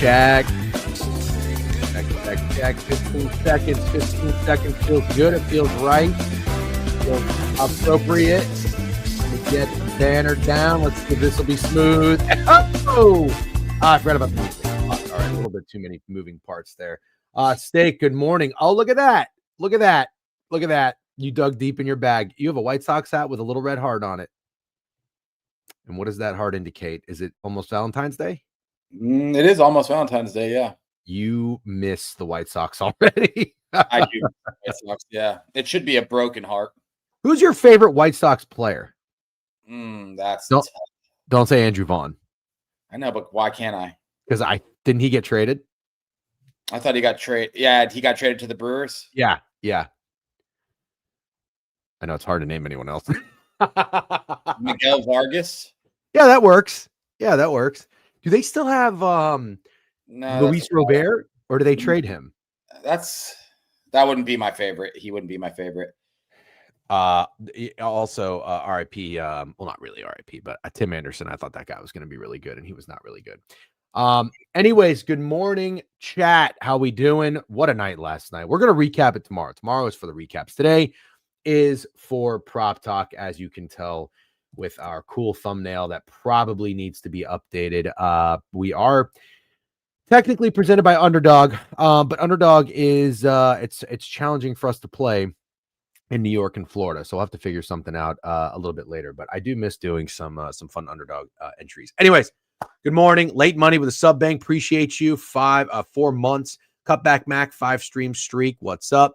check. Check. 15 seconds. 15 seconds feels good. It feels right. Feels appropriate. Let me get the banner down. Let's see if this will be smooth. Oh! I forgot about the music. All right, a little bit too many moving parts there. Steak, good morning. Oh, look at that. Look at that. Look at that. You dug deep in your bag. You have a White Sox hat with a little red heart on it. And what does that heart indicate? Is it almost Valentine's Day? It is almost Valentine's Day, yeah. You miss the White Sox already. I do. White Sox, yeah. It should be a broken heart. Who's your favorite White Sox player? Don't say Andrew Vaughn. I know, but why can't I? Because didn't he get traded? I thought he got traded. Yeah, he got traded to the Brewers. Yeah. I know it's hard to name anyone else. Miguel Vargas. Yeah, that works. Do they still have Luis Robert, or do they trade him? That wouldn't be my favorite. He wouldn't be my favorite. Also, RIP. Well, not really RIP, but Tim Anderson. I thought that guy was going to be really good, and he was not really good. Anyways, good morning, chat. How we doing? What a night last night. We're going to recap it tomorrow. Tomorrow is for the recaps. Today is for prop talk, as you can tell with our cool thumbnail that probably needs to be updated. We are technically presented by Underdog, but Underdog is it's challenging for us to play in New York and Florida, so we'll have to figure something out a little bit later. But I do miss doing some fun Underdog entries. Anyways, good morning. Late money with a sub bank. Appreciate you. 4 months. Cutback Mac 5-stream streak. What's up?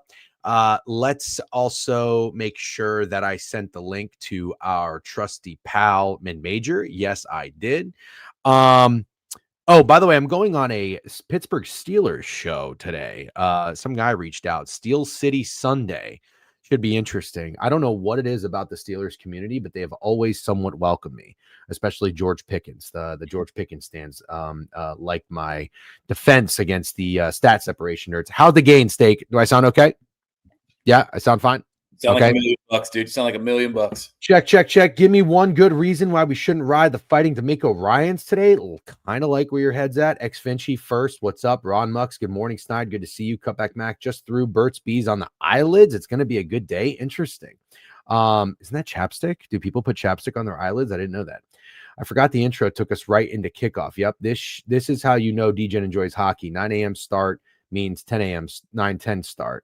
Let's also make sure that I sent the link to our trusty pal mid-major. Yes, I did. Oh, by the way, I'm going on a Pittsburgh Steelers show today. Some guy reached out. Steel City Sunday. Should be interesting. I don't know what it is about the Steelers community, but they have always somewhat welcomed me, especially George Pickens. The George Pickens stands like my defense against the stat separation nerds. How'd the gain, Steak? Do I sound okay? Yeah, I sound fine. Sound like $1 million, dude. Sound like $1 million. Check. Give me one good reason why we shouldn't ride the Fighting D'Amico Ryans today. Kind of like where your head's at. X Finchy first. What's up? Ron Mux. Good morning, Snide. Good to see you. Cutback Mac just threw Burt's Bees on the eyelids. It's going to be a good day. Interesting. Isn't that chapstick? Do people put chapstick on their eyelids? I didn't know that. I forgot the intro took us right into kickoff. Yep. This is how you know DGen enjoys hockey. 9 a.m. start means 10 a.m. 9:10 start.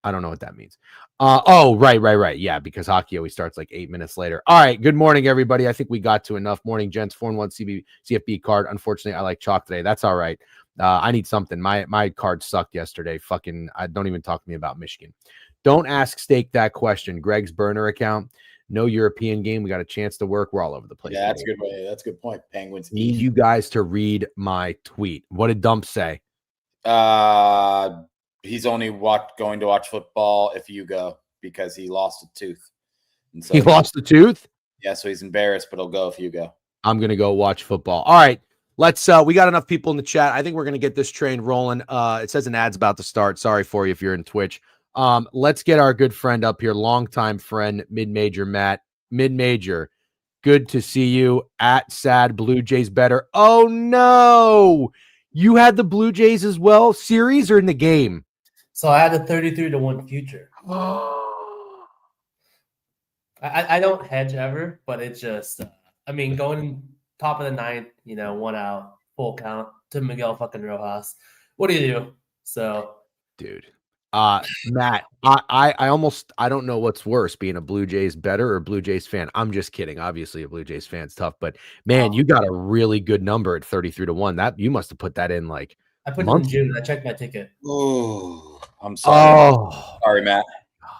I don't know what that means. Right. Yeah, because hockey always starts like 8 minutes later. All right. Good morning, everybody. I think we got to enough. Morning, gents. 4-1 CFB card. Unfortunately, I like chalk today. That's all right. I need something. My card sucked yesterday. Don't even talk to me about Michigan. Don't ask Steak that question. Greg's burner account. No European game. We got a chance to work. We're all over the place. Yeah, that's a good way. That's a good point. Penguins. Need you guys to read my tweet. What did Dump say? He's only going to watch football if you go because he lost a tooth. And so he lost the tooth? Yeah, so he's embarrassed, but he'll go if you go. I'm going to go watch football. All right. Let's we got enough people in the chat. I think we're going to get this train rolling. It says an ad's about to start. Sorry for you if you're in Twitch. Let's get our good friend up here, longtime friend, Mid-Major Matt. Mid-Major, good to see you. At Sad Blue Jays better. Oh, no. You had the Blue Jays as well? Series or in the game? So I had a 33-1 future. I don't hedge ever, but it's just, going top of the ninth, 1 out, full count to Miguel fucking Rojas. What do you do? So, dude, Matt, I don't know what's worse, being a Blue Jays better or Blue Jays fan. I'm just kidding. Obviously, a Blue Jays fan's tough, but man, you got a really good number at 33-1. That you must have put that in like. I put it in June. I checked my ticket. Oh, I'm sorry. Sorry, Matt.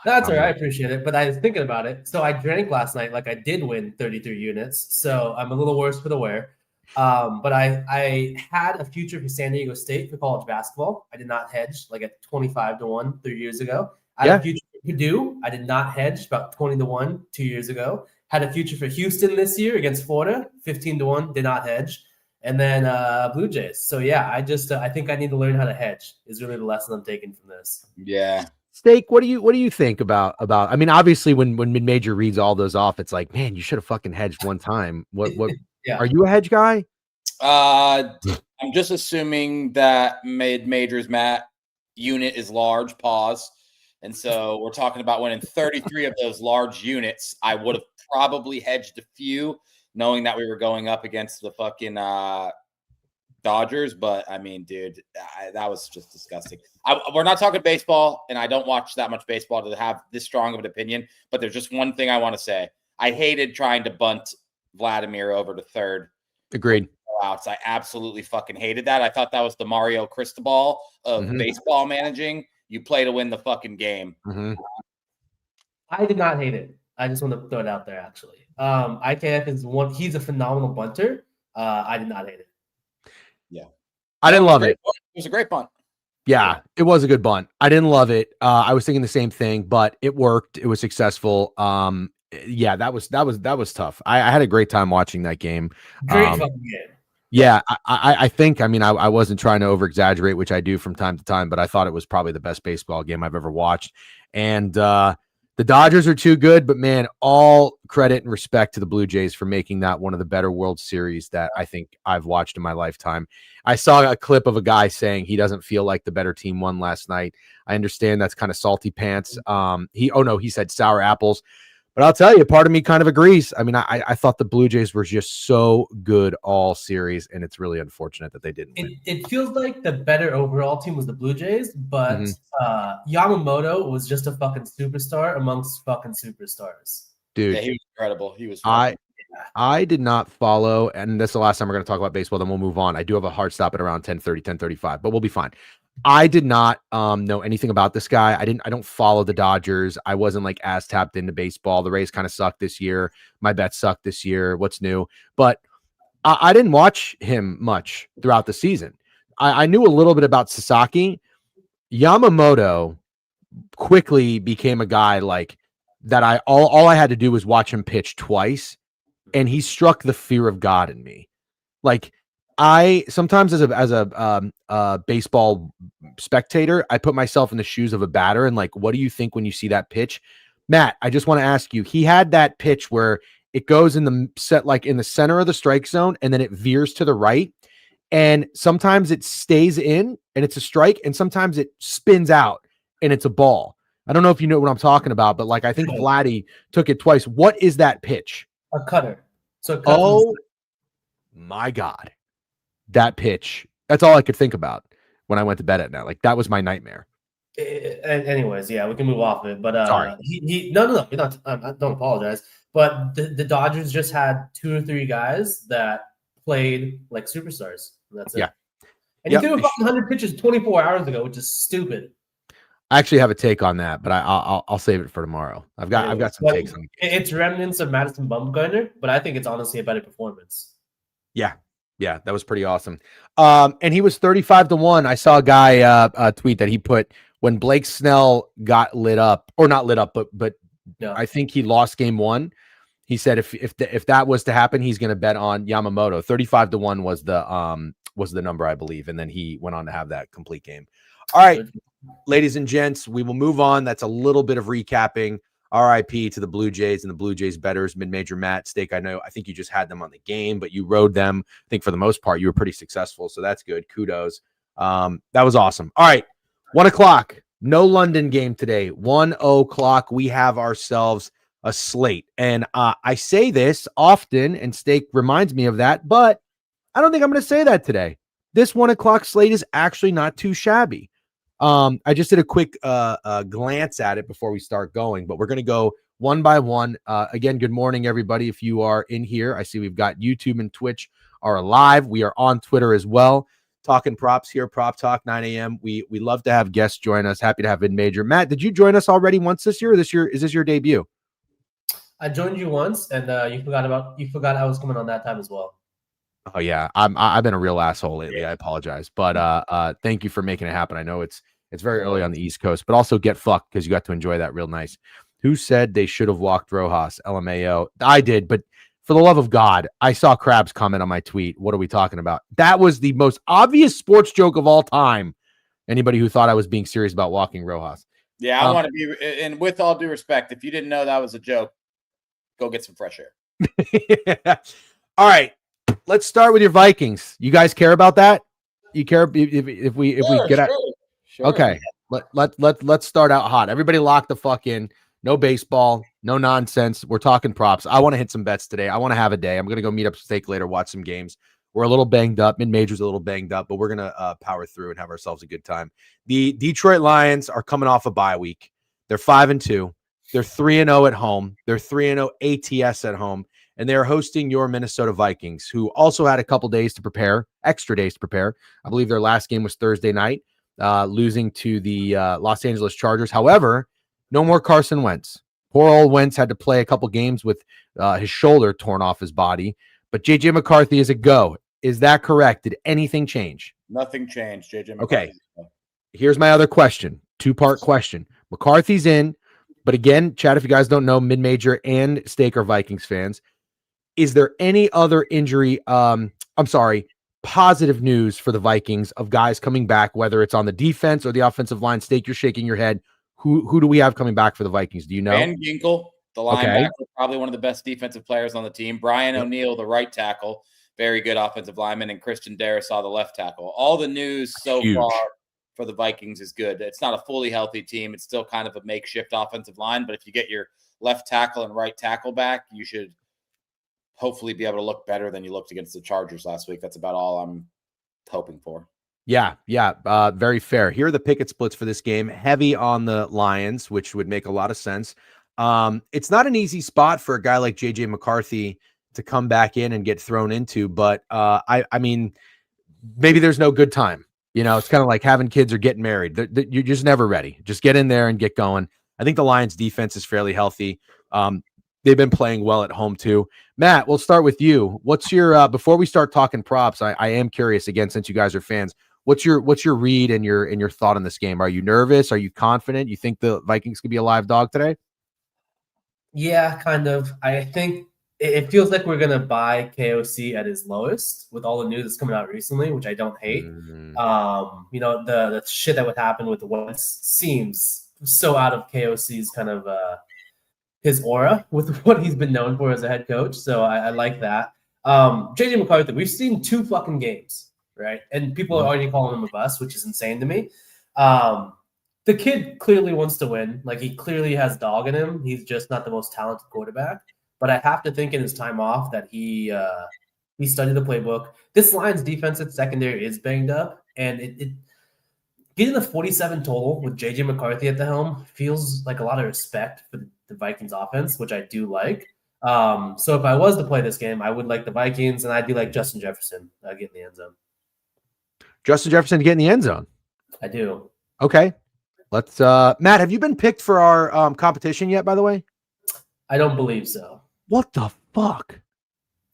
That's all right. I appreciate it. But I was thinking about it. So I drank last night like I did win 33 units. So I'm a little worse for the wear. But I had a future for San Diego State for college basketball. I did not hedge like at 25-1 3 years ago. I had a future for Purdue. I did not hedge about 20-1 2 years ago. Had a future for Houston this year against Florida, 15-1, did not hedge. And then Blue Jays. So yeah, I think I need to learn how to hedge is really the lesson I'm taking from this. Yeah. Steak, what do you think about I mean, obviously when Mid-Major reads all those off, it's like, man, you should have fucking hedged one time. What Yeah. Are you a hedge guy? I'm just assuming that mid-majors Matt unit is large, pause. And so we're talking about winning 33 of those large units. I would have probably hedged a few, knowing that we were going up against the fucking Dodgers. But I mean, dude, that was just disgusting. We're not talking baseball, and I don't watch that much baseball to have this strong of an opinion. But there's just one thing I want to say. I hated trying to bunt Vladimir over to third. Agreed. Outs. I absolutely fucking hated that. I thought that was the Mario Cristobal of baseball managing. You play to win the fucking game. I did not hate it. I just want to throw it out there, actually. IKF is he's a phenomenal bunter. I did not hate it. Yeah. I didn't love it. It was a great bunt. Yeah, it was a good bunt. I didn't love it. I was thinking the same thing, but it worked. It was successful. Yeah, that was tough. I had a great time watching that game. Great fucking game. Yeah, I think, I mean, I wasn't trying to over exaggerate, which I do from time to time, but I thought it was probably the best baseball game I've ever watched. And the Dodgers are too good, but man, all credit and respect to the Blue Jays for making that one of the better World Series that I think I've watched in my lifetime. I saw a clip of a guy saying he doesn't feel like the better team won last night. I understand that's kind of salty pants. He said sour apples. But I'll tell you, part of me kind of agrees. I mean, I thought the Blue Jays were just so good all series, and it's really unfortunate that they didn't win. It feels like the better overall team was the Blue Jays, but Yamamoto was just a fucking superstar amongst fucking superstars. Dude, yeah, he was incredible. He was. I did not follow, and this is the last time we're going to talk about baseball, then we'll move on. I do have a hard stop at around 10:30, 10:35, but we'll be fine. I did not know anything about this guy. I don't follow the Dodgers. I wasn't like as tapped into baseball. The Rays kind of sucked this year. My bets sucked this year. What's new? But I didn't watch him much throughout the season. I knew a little bit about Sasaki. Yamamoto quickly became a guy like that. All I had to do was watch him pitch twice, and he struck the fear of God in me. Like, I sometimes as a baseball spectator, I put myself in the shoes of a batter and like, what do you think when you see that pitch? Matt, I just want to ask you, he had that pitch where it goes in the set, like in the center of the strike zone, and then it veers to the right. And sometimes it stays in and it's a strike, and sometimes it spins out and it's a ball. I don't know if you know what I'm talking about, but like, I think Vladdy took it twice. What is that pitch? A cutter. So my God. That pitch, that's all I could think about when I went to bed at night. Like, that was my nightmare. Anyways, yeah, we can move off of it. But sorry, no, you're not. I don't apologize. But the Dodgers just had 2 or 3 guys that played like superstars. That's it. Yeah, and you threw 100 pitches 24 hours ago, which is stupid. I actually have a take on that, but I'll save it for tomorrow. I've got some takes on it. It's remnants of Madison Bumgarner, but I think it's honestly a better performance. Yeah, that was pretty awesome. And he was 35-1. I saw a guy tweet that he put when Blake Snell got lit up, or not lit up, but no. I think he lost game 1. He said if that was to happen, he's going to bet on Yamamoto. 35-1 was the number, I believe, and then he went on to have that complete game. All right, ladies and gents, we will move on. That's a little bit of recapping. RIP to the Blue Jays and the Blue Jays bettors, mid-major Matt Steak. I think you just had them on the game, but you rode them. I think for the most part, you were pretty successful. So that's good. Kudos. That was awesome. All right. 1:00. No London game today. 1:00. We have ourselves a slate. And I say this often, and Steak reminds me of that, but I don't think I'm going to say that today. This 1:00 slate is actually not too shabby. I just did a quick glance at it before we start going, but we're going to go one by one. Again, good morning, everybody. If you are in here, I see we've got YouTube and Twitch are live. We are on Twitter as well. Talking props here, Prop Talk, 9 a.m. We love to have guests join us. Happy to have mid-major. Matt, did you join us already once this year, or is this your debut? I joined you once, and you forgot I was coming on that time as well. Oh yeah, I've been a real asshole lately. I apologize, but thank you for making it happen. I know it's very early on the East Coast, but also get fucked because you got to enjoy that real nice. Who said they should have walked Rojas? LMAO. I did, but for the love of God, I saw Krabs comment on my tweet. What are we talking about? That was the most obvious sports joke of all time. Anybody who thought I was being serious about walking Rojas. Yeah, I want to be, and with all due respect, if you didn't know that was a joke, go get some fresh air. All right. let's start with your Vikings. You guys care about that? You care if we get at Sure. okay. Let's start out hot. Everybody lock the fuck in. No baseball, no nonsense. We're talking props. I want to hit some bets today. I want to have a day. I'm gonna go meet up Steak later, watch some games. We're a little banged up. Mid-major's a little banged up, but we're gonna power through and have ourselves a good time. The Detroit Lions are coming off a bye week. They're 5-2. They're 3-0 at home. They're 3-0 ATS at home. And they're hosting your Minnesota Vikings, who also had a couple days to prepare, extra days to prepare. I believe their last game was Thursday night, losing to the Los Angeles Chargers. However, no more Carson Wentz. Poor old Wentz had to play a couple games with his shoulder torn off his body. But J.J. McCarthy is a go. Is that correct? Did anything change? Nothing changed, J.J. McCarthy. Okay. Here's my other question. Two-part question. McCarthy's in. But again, Chad, if you guys don't know, Mid-Major and Steak are Vikings fans. Is there any other injury? Positive news for the Vikings of guys coming back, whether it's on the defense or the offensive line? Steak, you're shaking your head. Who do we have coming back for the Vikings? Do you know? Van Ginkel, the linebacker, probably one of the best defensive players on the team. Brian O'Neill, the right tackle, very good offensive lineman, and Christian Darrisaw, the left tackle. All the news so far for the Vikings is good. It's not a fully healthy team. It's still kind of a makeshift offensive line, but if you get your left tackle and right tackle back, you should hopefully be able to look better than you looked against the Chargers last week. That's about all I'm hoping for. Yeah. Very fair. Here are the picket splits for this game. Heavy on the Lions, which would make a lot of sense. It's not an easy spot for a guy like J.J. McCarthy to come back in and get thrown into, but I mean, maybe there's no good time. It's kind of like having kids or getting married. You're just never ready. Just get in there and get going. I think the Lions defense is fairly healthy. They've been playing well at home too. Matt, we'll start with you. What's your before we start talking props? I am curious again, since you guys are fans. What's your read and your thought on this game? Are you nervous? Are you confident? You think the Vikings could be a live dog today? Yeah, kind of. I think it feels like we're gonna buy KOC at his lowest with all the news that's coming out recently, which I don't hate. The shit that would happen with the Wentz seems so out of KOC's kind of his aura with what he's been known for as a head coach. So I like that. JJ McCarthy, we've seen 2 fucking games, right? And people are already calling him a bust, which is insane to me. The kid clearly wants to win. Like, he clearly has dog in him. He's just not the most talented quarterback. But I have to think in his time off that he studied the playbook. This Lions defensive secondary is banged up, and it getting the 47 total with J.J. McCarthy at the helm feels like a lot of respect for the Vikings offense, which I do like. So if I was to play this game, I would like the Vikings, and I do like Justin Jefferson get in the end zone. Justin Jefferson to get in the end zone? I do. Okay. Let's Matt, have you been picked for our competition yet, by the way? I don't believe so. What the fuck?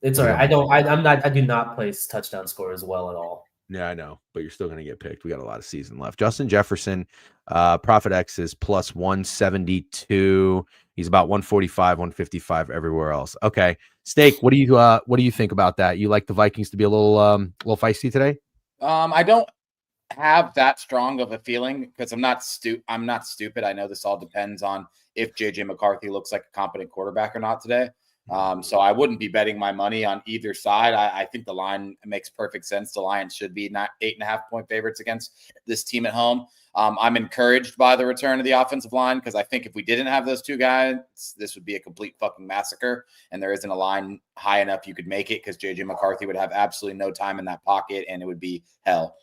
It's all right. I do not place touchdown scores well at all. Yeah, I know, but you're still going to get picked. We got a lot of season left. Justin Jefferson, Profit X is plus 172. He's about 145, 155 everywhere else. Okay, Steak, what do you think about that? You like the Vikings to be a little feisty today? I don't have that strong of a feeling because I'm not stupid. I know this all depends on if JJ McCarthy looks like a competent quarterback or not today. So I wouldn't be betting my money on either side. I think the line makes perfect sense. The Lions should be not 8.5-point favorites against this team at home. I'm encouraged by the return of the offensive line because I think if we didn't have those 2 guys, this would be a complete fucking massacre. And there isn't a line high enough you could make it because JJ McCarthy would have absolutely no time in that pocket and it would be hell.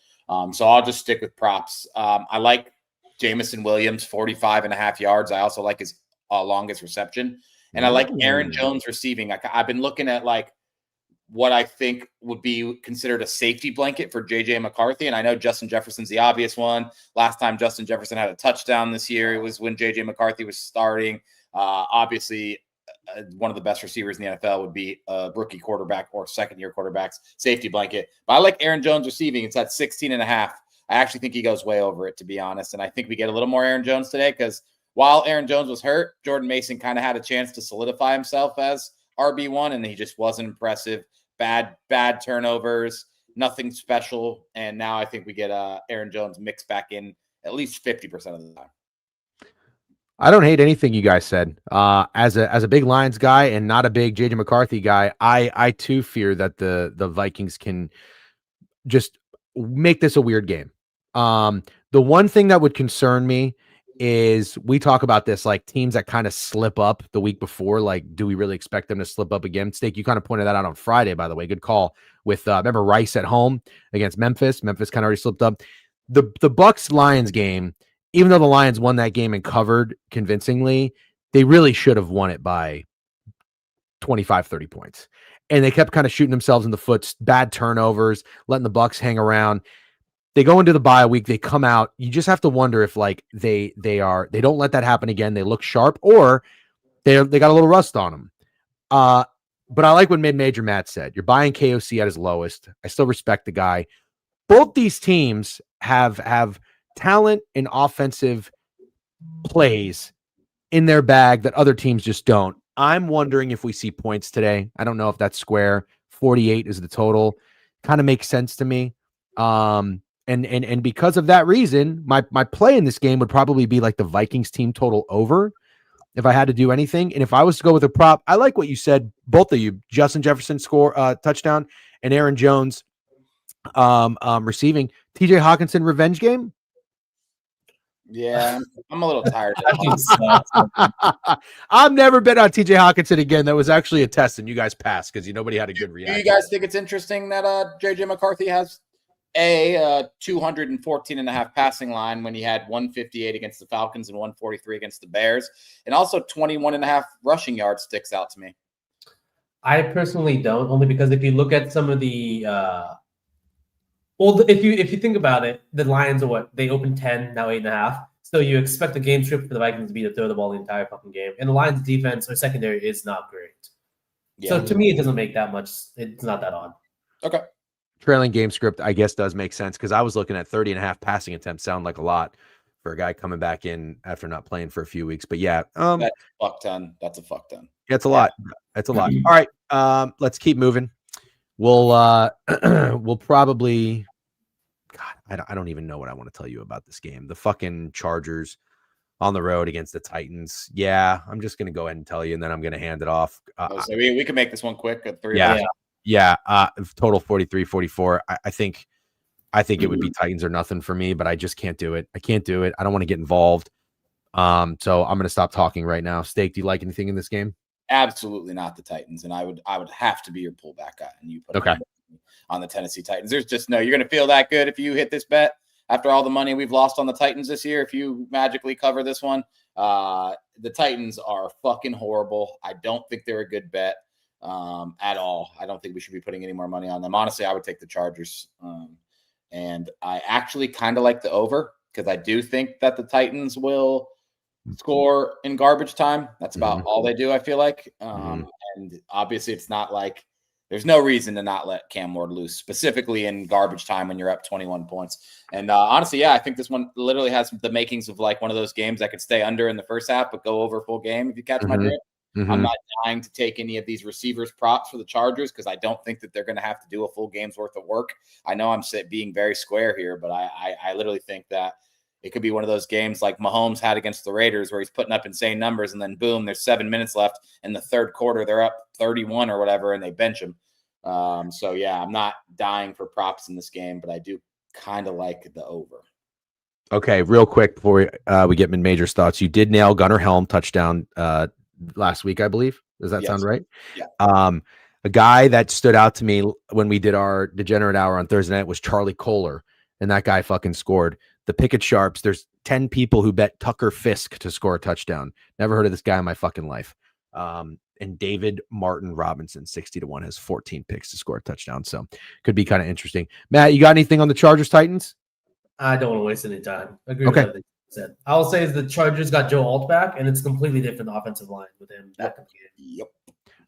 So I'll just stick with props. I like Jamison Williams, 45.5 yards. I also like his longest reception. And I like Aaron Jones receiving. I've been looking at like what I think would be considered a safety blanket for J.J. McCarthy. And I know Justin Jefferson's the obvious one. Last time Justin Jefferson had a touchdown this year, it was when J.J. McCarthy was starting. Obviously, one of the best receivers in the NFL would be a rookie quarterback or second-year quarterback's safety blanket. But I like Aaron Jones receiving. It's at 16.5. I actually think he goes way over it, to be honest. And I think we get a little more Aaron Jones today because while Aaron Jones was hurt, Jordan Mason kind of had a chance to solidify himself as RB1, and he just wasn't impressive. Bad turnovers, nothing special. And now I think we get Aaron Jones mixed back in at least 50% of the time. I don't hate anything you guys said. As a big Lions guy and not a big JJ McCarthy guy, I too fear that the Vikings can just make this a weird game. The one thing that would concern me is we talk about this like teams that kind of slip up the week before. Like, do we really expect them to slip up again? Steak, you kind of pointed that out on Friday, by the way. Good call with remember Rice at home against Memphis. Memphis kind of already slipped up. The Bucks Lions game, even though the Lions won that game and covered convincingly, they really should have won it by 25, 30 points. And they kept kind of shooting themselves in the foot, bad turnovers, letting the Bucks hang around. They go into the bye week, they come out. You just have to wonder if like they don't let that happen again. They look sharp, or they got a little rust on them. But I like what Mid-Major Matt said. You're buying KOC at his lowest. I still respect the guy. Both these teams have talent and offensive plays in their bag that other teams just don't. I'm wondering if we see points today. I don't know if that's square. 48 is the total. Kind of makes sense to me. And because of that reason, my play in this game would probably be like the Vikings team total over if I had to do anything. And if I was to go with a prop, I like what you said, both of you. Justin Jefferson score touchdown and Aaron Jones receiving. TJ Hawkinson revenge game. Yeah, I'm a little tired of it. I've never bet on TJ Hawkinson again. That was actually a test, and you guys passed because nobody had a good reaction. Do you guys think it's interesting that JJ McCarthy has a 214.5 passing line when he had 158 against the Falcons and 143 against the Bears, and also 21.5 rushing yards sticks out to me? I personally don't, only because if you look at some of the if you think about it, the Lions are what? They opened 10, now 8.5. So you expect the game script for the Vikings to be to throw the ball the entire fucking game. And the Lions defense or secondary is not great. Yeah. So to me, it doesn't make that much. It's not that odd. Okay. Trailing game script, I guess, does make sense because I was looking at 30.5 passing attempts. Sound like a lot for a guy coming back in after not playing for a few weeks. But yeah. That's a fuck ton. That's a fuck ton. Yeah, it's a lot. That's a lot. All right. Let's keep moving. We'll probably, God, I don't even know what I want to tell you about this game. The fucking Chargers on the road against the Titans. Yeah, I'm just gonna go ahead and tell you, and then I'm gonna hand it off. So we can make this one quick at 3. Yeah. Total 43-44. I think it would be Titans or nothing for me, but I just can't do it. I can't do it. I don't want to get involved. So I'm gonna stop talking right now. Steak, do you like anything in this game? Absolutely not the Titans, and I would have to be your pullback guy, and you put on the Tennessee Titans. There's just no, you're going to feel that good if you hit this bet after all the money we've lost on the Titans this year. If you magically cover this one, the Titans are fucking horrible. I don't think they're a good bet at all. I don't think we should be putting any more money on them. Honestly, I would take the Chargers, and I actually kind of like the over because I do think that the Titans will score in garbage time. That's about all they do, I feel like. And obviously it's not like there's no reason to not let Cam Ward loose, specifically in garbage time when you're up 21 points. And honestly, I think this one literally has the makings of like one of those games that could stay under in the first half, but go over full game if you catch my drift. I'm not dying to take any of these receivers props for the Chargers because I don't think that they're going to have to do a full game's worth of work. I know I'm being very square here, but I literally think that it could be one of those games like Mahomes had against the Raiders where he's putting up insane numbers and then boom, there's 7 minutes left in the third quarter. They're up 31 or whatever and they bench him. So yeah, I'm not dying for props in this game, but I do kind of like the over. Okay, real quick before we get mid-major thoughts, you did nail Gunnar Helm touchdown last week, I believe. Does that sound right? Yeah. A guy that stood out to me when we did our Degenerate Hour on Thursday night was Charlie Kohler, and that guy fucking scored. The Pickett Sharps, there's 10 people who bet Tucker Fisk to score a touchdown. Never heard of this guy in my fucking life. And David Martin Robinson, 60-1, has 14 picks to score a touchdown. So could be kind of interesting. Matt, you got anything on the Chargers Titans? I don't want to waste any time. I agree with everything you said. I'll say is the Chargers got Joe Alt back, and it's completely different offensive line with him back in the game. Yep.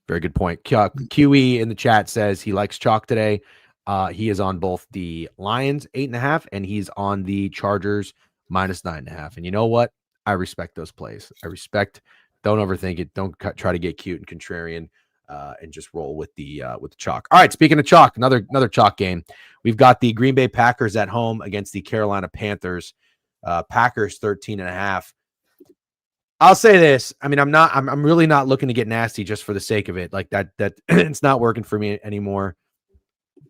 Very good point. QE in the chat says he likes chalk today. He is on both the Lions 8.5 and he's on the Chargers -9.5. And you know what? I respect those plays. Don't overthink it. Don't try to get cute and contrarian, and just roll with the chalk. All right. Speaking of chalk, another chalk game. We've got the Green Bay Packers at home against the Carolina Panthers. Packers 13.5. I'll say this. I mean, I'm really not looking to get nasty just for the sake of it. Like that it's not working for me anymore.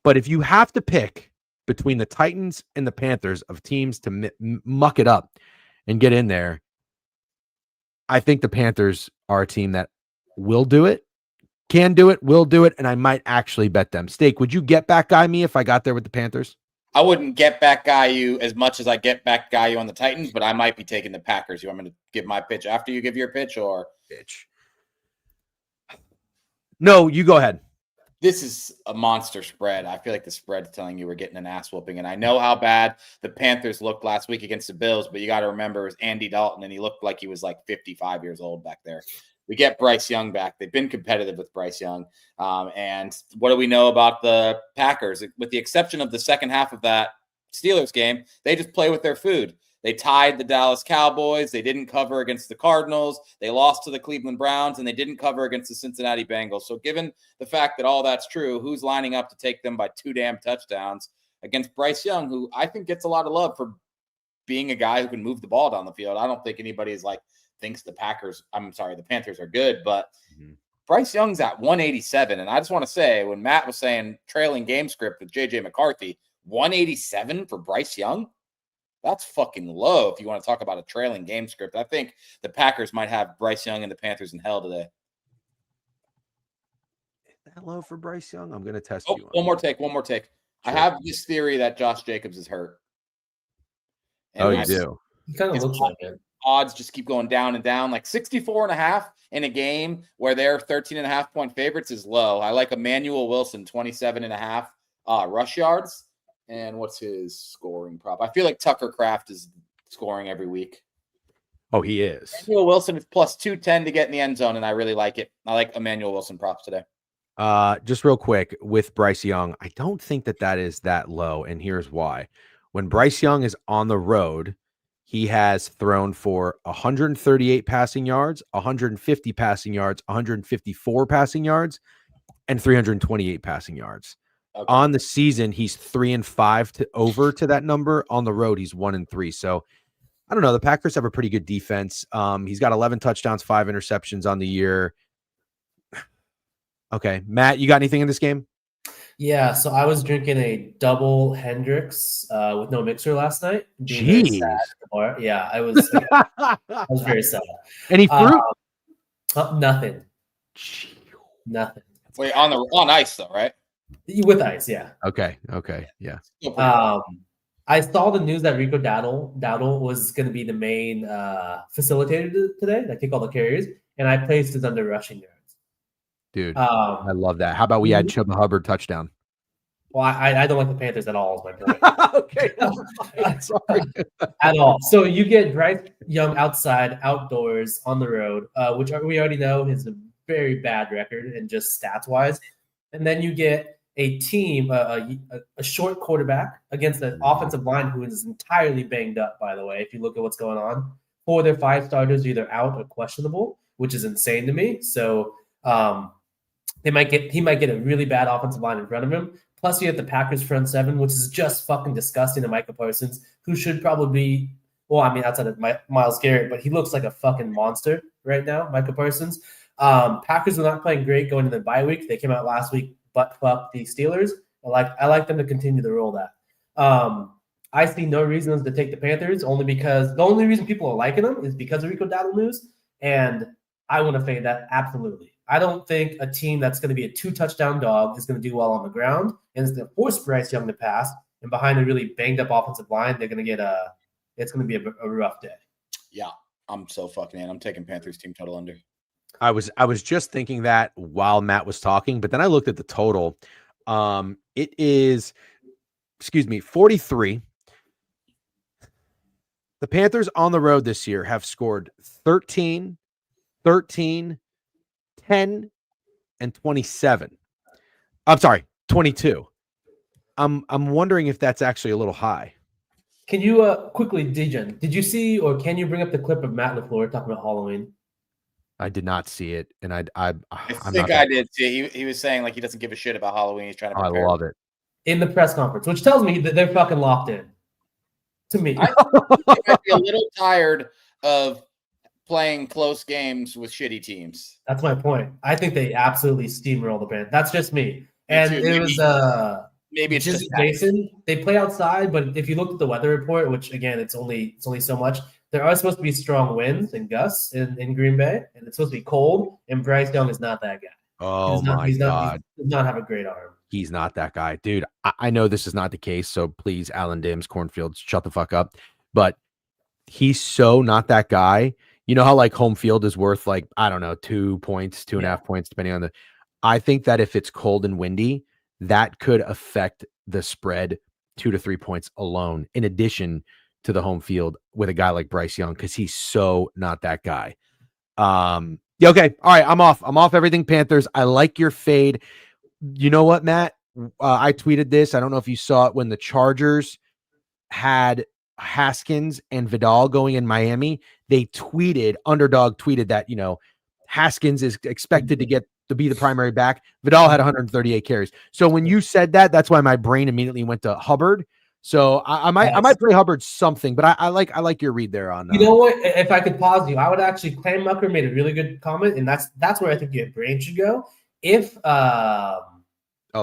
But if you have to pick between the Titans and the Panthers of teams to muck it up and get in there, I think the Panthers are a team that will do it, can do it, will do it, and I might actually bet them. Steak, would you get back guy me if I got there with the Panthers? I wouldn't get back guy you as much as I get back guy you on the Titans, but I might be taking the Packers. You want me to give my pitch after you give your pitch, or pitch? No, you go ahead. This is a monster spread. I feel like the spread's telling you we're getting an ass whooping. And I know how bad the Panthers looked last week against the Bills, but you got to remember it was Andy Dalton, and he looked like he was like 55 years old back there. We get Bryce Young back. They've been competitive with Bryce Young. And what do we know about the Packers? With the exception of the second half of that Steelers game, they just play with their food. They tied the Dallas Cowboys. They didn't cover against the Cardinals. They lost to the Cleveland Browns, and they didn't cover against the Cincinnati Bengals. So given the fact that all that's true, who's lining up to take them by 2 damn touchdowns against Bryce Young, who I think gets a lot of love for being a guy who can move the ball down the field? I don't think anybody is like thinks the Panthers are good, but Bryce Young's at 187. And I just want to say, when Matt was saying trailing game script with JJ McCarthy, 187 for Bryce Young? That's fucking low if you want to talk about a trailing game script. I think the Packers might have Bryce Young and the Panthers in hell today. Is that low for Bryce Young? I'm going to test you. One more take. Sure. I have this theory that Josh Jacobs is hurt. And you do? He kind of looks like it. Odds just keep going down and down. Like 64.5 in a game where they're 13.5 point favorites is low. I like Emmanuel Wilson, 27.5 rush yards. And what's his scoring prop? I feel like Tucker Kraft is scoring every week. Oh, he is. Emmanuel Wilson is plus 210 to get in the end zone, and I really like it. I like Emmanuel Wilson props today. Just real quick with Bryce Young, I don't think that is that low, and here's why. When Bryce Young is on the road, he has thrown for 138 passing yards, 150 passing yards, 154 passing yards, and 328 passing yards. Okay. On the season, he's 3-5 to over to that number. On the road, he's 1-3. So I don't know. The Packers have a pretty good defense. He's got 11 touchdowns, 5 interceptions on the year. Okay, Matt, you got anything in this game? Yeah, so I was drinking a double Hendrix with no mixer last night. Jeez. Yeah, I was very sad. Any fruit? Nothing. Nothing. Wait, on ice though, right? With ice, yeah. Okay, yeah. I saw the news that Rico Dowdle was going to be the main facilitator today, like kick all the carriers, and I placed it under rushing yards. Dude, I love that. How about we add Chuba Hubbard touchdown? Well, I don't like the Panthers at all, is my point. Okay. Sorry. At all. So you get Bryce Young outside, outdoors, on the road, which we already know is a very bad record and just stats-wise. And then you get a team, a short quarterback against an offensive line who is entirely banged up, by the way, if you look at what's going on. 4 of their 5 starters either out or questionable, which is insane to me. So he might get a really bad offensive line in front of him. Plus, you have the Packers front 7, which is just fucking disgusting to Micah Parsons, who should probably be, outside of Myles Garrett, but he looks like a fucking monster right now, Micah Parsons. Packers are not playing great going into the bye week. They came out last week, butt fuck the Steelers. I like them to continue to roll that. I see no reasons to take the Panthers, only because the only reason people are liking them is because of Rico Dowdle news, and I want to fade that absolutely. I don't think a team that's going to be a 2-touchdown dog is going to do well on the ground and is going to force Bryce Young to pass. And behind a really banged up offensive line, they're going to get it's going to be a rough day. Yeah, I'm so fucking in. I'm taking Panthers team total under. I was just thinking that while Matt was talking, but then I looked at the total. It is, 43. The Panthers on the road this year have scored 13, 10, and 27. I'm sorry, 22. I'm wondering if that's actually a little high. Can you quickly, Degen, did you see or can you bring up the clip of Matt LaFleur talking about Halloween? I did not see it, and I think I did see. He was saying like he doesn't give a shit about Halloween. He's trying to prepare. I love it. In the press conference, which tells me that they're fucking locked in. To me, I might be a little tired of playing close games with shitty teams. That's my point. I think they absolutely steamroll the Panthers. That's just me. And too. it was Maybe it's just Jason. They play outside, but if you look at the weather report, which again it's only so much, there are supposed to be strong winds and gusts in Green Bay, and it's supposed to be cold. And Bryce Young is not that guy. Oh my God. He does not have a great arm. He's not that guy, dude. I know this is not the case, so please, Alan Dims, Cornfields, shut the fuck up. But he's so not that guy. You know how like home field is worth like, I don't know, 2 points, 2.5 points, depending on I think that if it's cold and windy, that could affect the spread 2 to 3 points alone, in addition to the home field with a guy like Bryce Young, because he's so not that guy. Yeah, okay. All right. I'm off everything Panthers. I like your fade. You know what, Matt? I tweeted this. I don't know if you saw it when the Chargers had Haskins and Vidal going in Miami. Underdog tweeted that, Haskins is expected to be the primary back. Vidal had 138 carries. So when you said that, that's why my brain immediately went to Hubbard. So I might play Hubbard something, but I like your read there on. You know what? If I could pause you, I would actually. Clam Mucker made a really good comment, and that's where I think your brain should go. If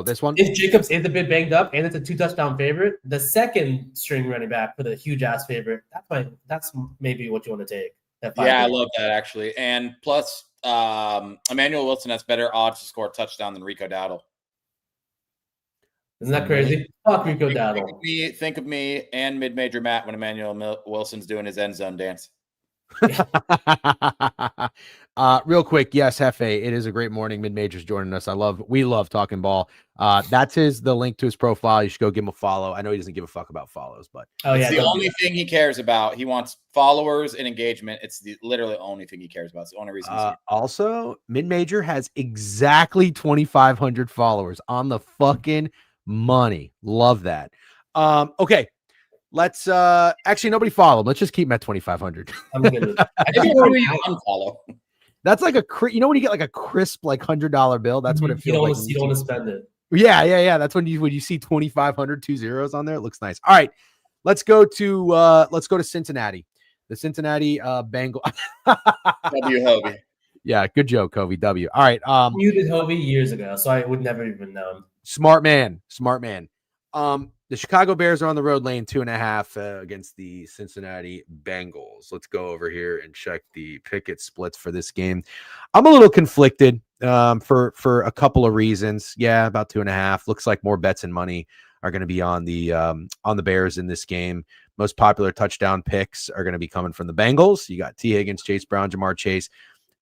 this one. If Jacobs is a bit banged up and it's a 2-touchdown favorite, the second string running back for the huge ass favorite, that's maybe what you want to take. Yeah, I love that actually. And plus, Emmanuel Wilson has better odds to score a touchdown than Rico Dowdle. Isn't that crazy? Fuck Rico Dowdle. Think of me and mid-major Matt when Emmanuel Wilson's doing his end zone dance. Real quick, yes, Hefe, it is a great morning. Mid-majors joining us. We love talking ball. That's the link to his profile. You should go give him a follow. I know he doesn't give a fuck about follows, but it's the only thing he cares about. He wants followers and engagement. It's literally the only thing he cares about. It's the only reason. Also, Mid-major has exactly 2,500 followers on the fucking money. Love that. Okay. Let's actually nobody follow him. Let's just keep him at 2,500. I'm gonna unfollow. That's like when you get like a crisp like $100 bill. That's what it feels like. You don't want to spend it. Yeah. That's when you see 2,500 2 zeros on there. It looks nice. All right, let's go to Cincinnati. The Cincinnati Bengal. W Hobie. Yeah, good joke, Kobe. W. All right. Muted Hobie years ago, so I would never even know him. Smart man. The Chicago Bears are on the road laying 2.5 against the Cincinnati Bengals. Let's go over here and check the picket splits for this game. I'm a little conflicted for a couple of reasons. Yeah, about 2.5. Looks like more bets and money are going to be on the Bears in this game. Most popular touchdown picks are going to be coming from the Bengals. You got T. Higgins, Chase Brown, Jamar Chase.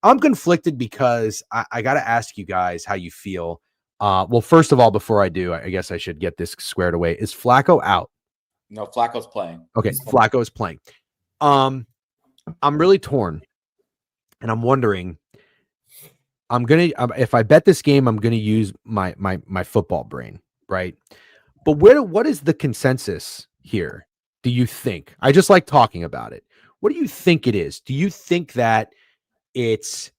I'm conflicted because I got to ask you guys how you feel. Well, first of all, before I do, I guess I should get this squared away. Is Flacco out? No, Flacco's playing. Okay, Flacco is playing. I'm really torn, and I'm wondering. If I bet this game, I'm gonna use my football brain, right? But what is the consensus here? Do you think? I just like talking about it. What do you think it is? Do you think that it's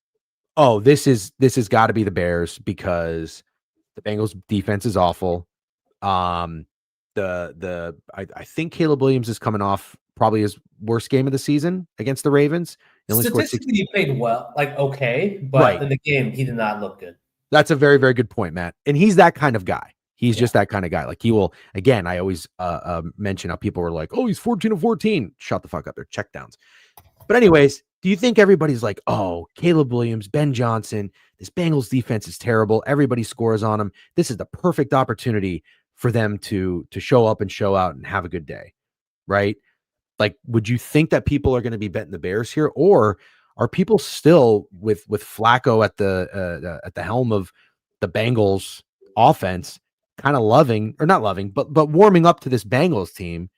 this has got to be the Bears because the Bengals defense is awful. I think Caleb Williams is coming off probably his worst game of the season against the Ravens. Statistically, he played well, like okay, but in the game, he did not look good. That's a very, very good point, Matt. And he's that kind of guy. He's just that kind of guy. Like he will, again, I always mention how people were like, oh, he's 14 of 14. Shut the fuck up. They're checkdowns. But anyways, do you think everybody's like, oh, Caleb Williams, Ben Johnson, this Bengals defense is terrible. Everybody scores on them. This is the perfect opportunity for them to show up and show out and have a good day, right? Like, would you think that people are going to be betting the Bears here, or are people still with Flacco at the helm of the Bengals offense, kind of but warming up to this Bengals team,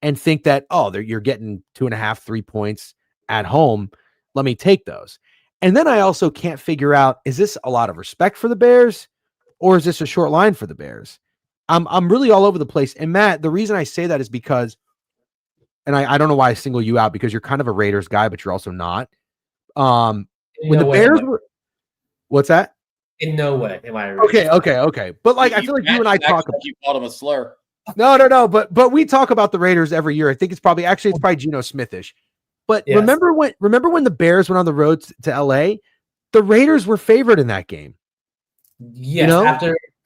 and think that you're getting 2.5, 3 points at home? Let me take those. And then I also can't figure out, is this a lot of respect for the Bears, or is this a short line for the Bears? I'm really all over the place. And Matt, the reason I say that is because, and I don't know why I single you out, because you're kind of a Raiders guy, but you're also not. When the Bears were, what's that? In no way am I. Okay. But like, I feel like you and I talk about. You called him a slur. No. But we talk about the Raiders every year. I think it's probably Geno Smithish. But Yes. remember when the Bears went on the road to LA? The Raiders were favored in that game. Yes,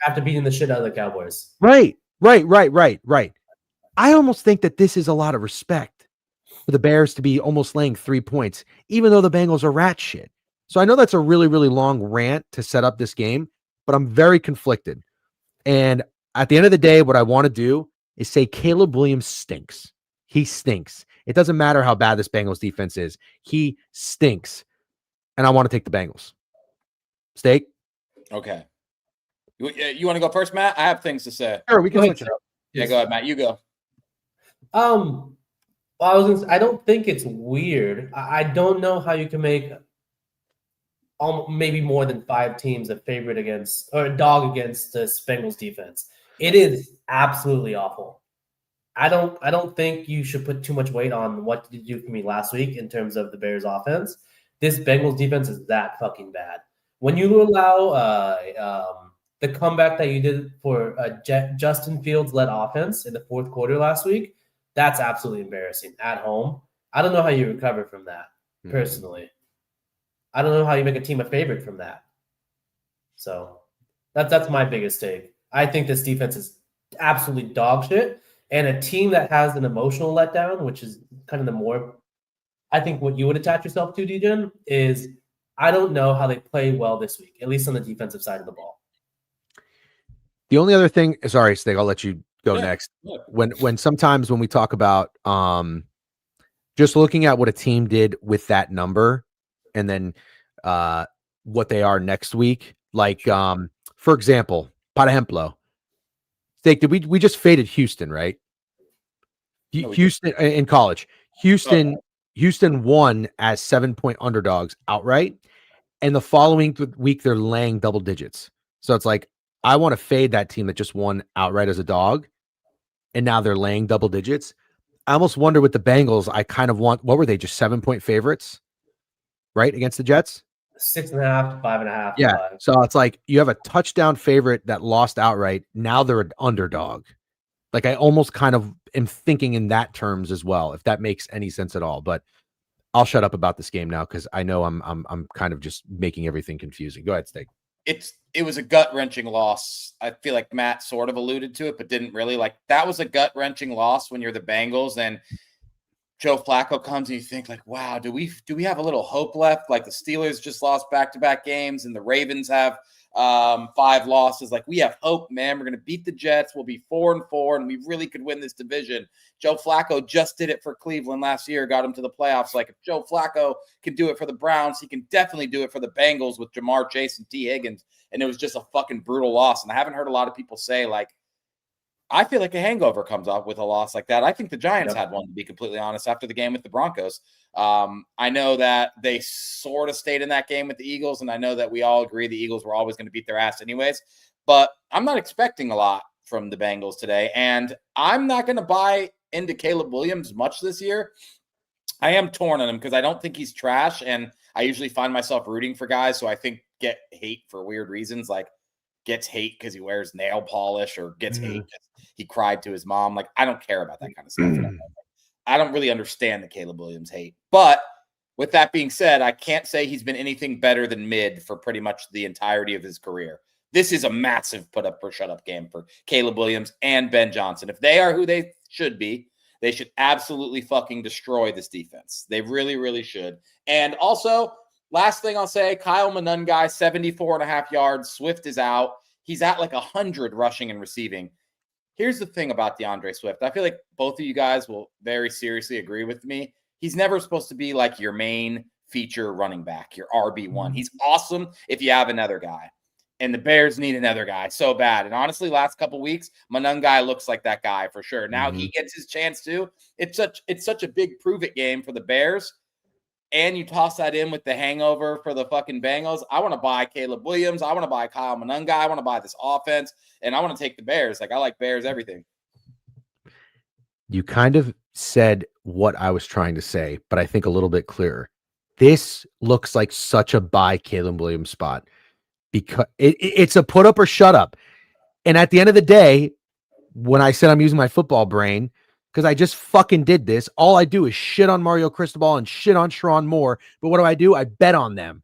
after beating the shit out of the Cowboys. Right. I almost think that this is a lot of respect for the Bears to be almost laying 3 points, even though the Bengals are rat shit. So I know that's a really, really long rant to set up this game, but I'm very conflicted. And at the end of the day, what I want to do is say Caleb Williams stinks. He stinks. It doesn't matter how bad this Bengals defense is. He stinks. And I want to take the Bengals. Steak? Okay. You want to go first, Matt? I have things to say. Sure, we can switch it up. Yeah, go ahead, Matt. You go. Well, I don't think it's weird. I don't know how you can make maybe more than 5 teams a favorite against or a dog against the Bengals defense. It is absolutely awful. I don't think you should put too much weight on what did you do for me last week in terms of the Bears offense. This Bengals defense is that fucking bad. When you allow the comeback that you did for Justin Fields led offense in the fourth quarter last week, that's absolutely embarrassing at home. I don't know how you recover from that personally. I don't know how you make a team a favorite from that. So that's my biggest take. I think this defense is absolutely dog shit. And a team that has an emotional letdown, which is kind of the more, I think what you would attach yourself to, DJ, is I don't know how they play well this week, at least on the defensive side of the ball. The only other thing, sorry, Steak, I'll let you go next. Yeah. When sometimes when we talk about just looking at what a team did with that number and then what they are next week, like for example, por ejemplo, Steak, did we just faded Houston, right? No, Houston in college. Houston won as 7-point underdogs outright, and the following week they're laying double digits. So it's like I want to fade that team that just won outright as a dog, and now they're laying double digits. I almost wonder with the Bengals. I kind of want, what were they, just 7-point favorites, right, against the Jets? 6.5 to 5.5. Yeah. 5. So it's like you have a touchdown favorite that lost outright. Now they're an underdog. Like I almost kind of am thinking in that terms as well, if that makes any sense at all. But I'll shut up about this game now because I know I'm kind of just making everything confusing. Go ahead, Steak. It was a gut-wrenching loss. I feel like Matt sort of alluded to it, but didn't really. Like that was a gut-wrenching loss when you're the Bengals and Joe Flacco comes and you think like, wow, do we have a little hope left? Like the Steelers just lost back-to-back games and the Ravens have 5 losses. Like we have hope, man. We're going to beat the Jets. We'll be 4-4 and we really could win this division. Joe Flacco just did it for Cleveland last year, got him to the playoffs. Like if Joe Flacco can do it for the Browns, he can definitely do it for the Bengals with Jamar Chase and T. Higgins. And it was just a fucking brutal loss. And I haven't heard a lot of people say like, I feel like a hangover comes up with a loss like that. I think the Giants had one, to be completely honest, after the game with the Broncos. I know that they sort of stayed in that game with the Eagles, and I know that we all agree the Eagles were always going to beat their ass anyways. But I'm not expecting a lot from the Bengals today, and I'm not going to buy into Caleb Williams much this year. I am torn on him because I don't think he's trash, and I usually find myself rooting for guys who I think get hate for weird reasons, like gets hate because he wears nail polish or gets hate because he cried to his mom. Like, I don't care about that kind of stuff. I don't really understand the Caleb Williams hate. But with that being said, I can't say he's been anything better than mid for pretty much the entirety of his career. This is a massive put up or shut up game for Caleb Williams and Ben Johnson. If they are who they should be, they should absolutely fucking destroy this defense. They really, really should. And also, last thing I'll say, Kyle Monungai, 74.5 yards. Swift is out. He's at like 100 rushing and receiving. Here's the thing about DeAndre Swift. I feel like both of you guys will very seriously agree with me. He's never supposed to be like your main feature running back, your RB1. He's awesome if you have another guy. And the Bears need another guy so bad. And honestly, last couple weeks, Monungai looks like that guy for sure. Now he gets his chance too. It's such a big prove-it game for the Bears. And you toss that in with the hangover for the fucking Bengals. I want to buy Caleb Williams. I want to buy Kyle Monungai. I want to buy this offense. And I want to take the Bears. Like, I like Bears everything. You kind of said what I was trying to say, but I think a little bit clearer. This looks like such a buy Caleb Williams spot because it's a put up or shut up. And at the end of the day, when I said I'm using my football brain, because I just fucking did this. All I do is shit on Mario Cristobal and shit on Sharon Moore. But what do? I bet on them.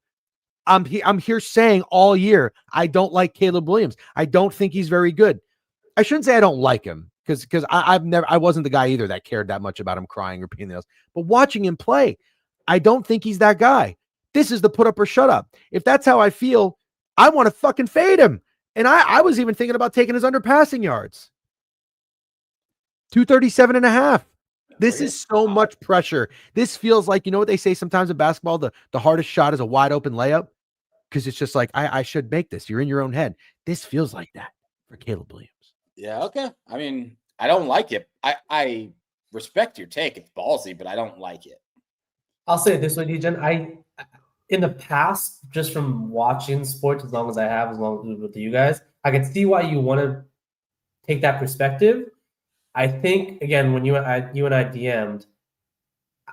I'm here saying all year I don't like Caleb Williams. I don't think he's very good. I shouldn't say I don't like him because I wasn't the guy either that cared that much about him crying or anything else. But watching him play, I don't think he's that guy. This is the put up or shut up. If that's how I feel, I want to fucking fade him. And I was even thinking about taking his under passing yards. 237.5. This is so much pressure. This feels like, you know what they say sometimes in basketball, the hardest shot is a wide open layup. Because it's just like, I should make this. You're in your own head. This feels like that for Caleb Williams. Yeah, okay. I mean, I don't like it. I respect your take. It's ballsy, but I don't like it. I'll say it this way, Dejan. In the past, just from watching sports as long as with you guys, I can see why you want to take that perspective. I think, again, when you and I DM'd,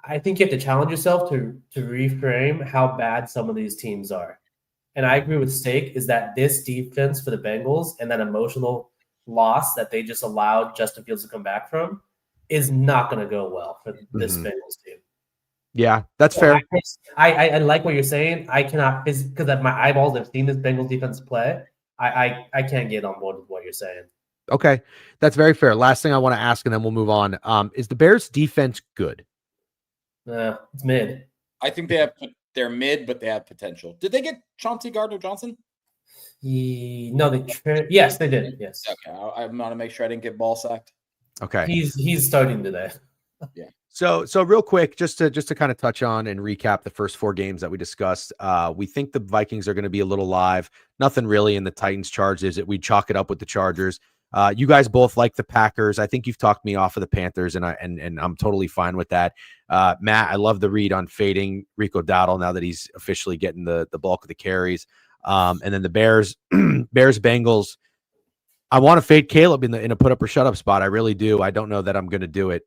I think you have to challenge yourself to reframe how bad some of these teams are. And I agree with Steak, is that this defense for the Bengals and that emotional loss that they just allowed Justin Fields to come back from is not going to go well for this Bengals team. Yeah, that's fair. I like what you're saying. I cannot, because my eyeballs have seen this Bengals defense play. I can't get on board with what you're saying. Okay, that's very fair. Last thing I want to ask, and then we'll move on. Is the Bears defense good? It's mid. I think they're mid, but they have potential. Did they get Chauncey Gardner-Johnson? Yes, they did. Yes. Okay, I want to make sure I didn't get ball sacked. Okay, he's starting today. Yeah. So real quick, just to kind of touch on and recap the first 4 games that we discussed. We think the Vikings are going to be a little live. Nothing really in the Titans Chargers. We chalk it up with the Chargers. You guys both like the Packers. I think you've talked me off of the Panthers, and I'm totally fine with that. Matt, I love the read on fading Rico Dowdle now that he's officially getting the bulk of the carries. And then the Bears, Bengals. I want to fade Caleb in a put up or shut up spot. I really do. I don't know that I'm going to do it.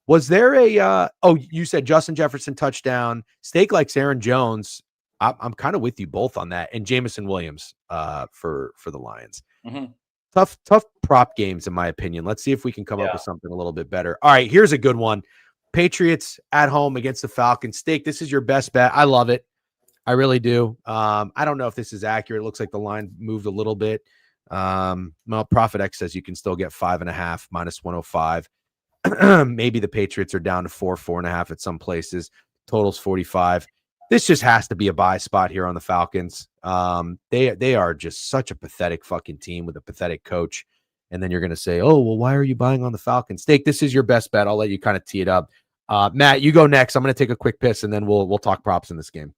Was there a? You said Justin Jefferson touchdown. Steak likes Aaron Jones. I'm kind of with you both on that. And Jamison Williams for the Lions. Mm-hmm. Tough prop games, in my opinion. Let's see if we can come up with something a little bit better. All right, here's a good one. Patriots at home against the Falcons. Steak, this is your best bet. I love it. I really do. I don't know if this is accurate. It looks like the line moved a little bit. Well, Prophet X says you can still get 5.5 minus 105. Maybe the Patriots are down to 4.5 at some places. Total's 45. This just has to be a buy spot here on the Falcons. They are just such a pathetic fucking team with a pathetic coach. And then you're going to say, oh, well, why are you buying on the Falcons? Steak, this is your best bet. I'll let you kind of tee it up. Matt, you go next. I'm going to take a quick piss, and then we'll talk props in this game.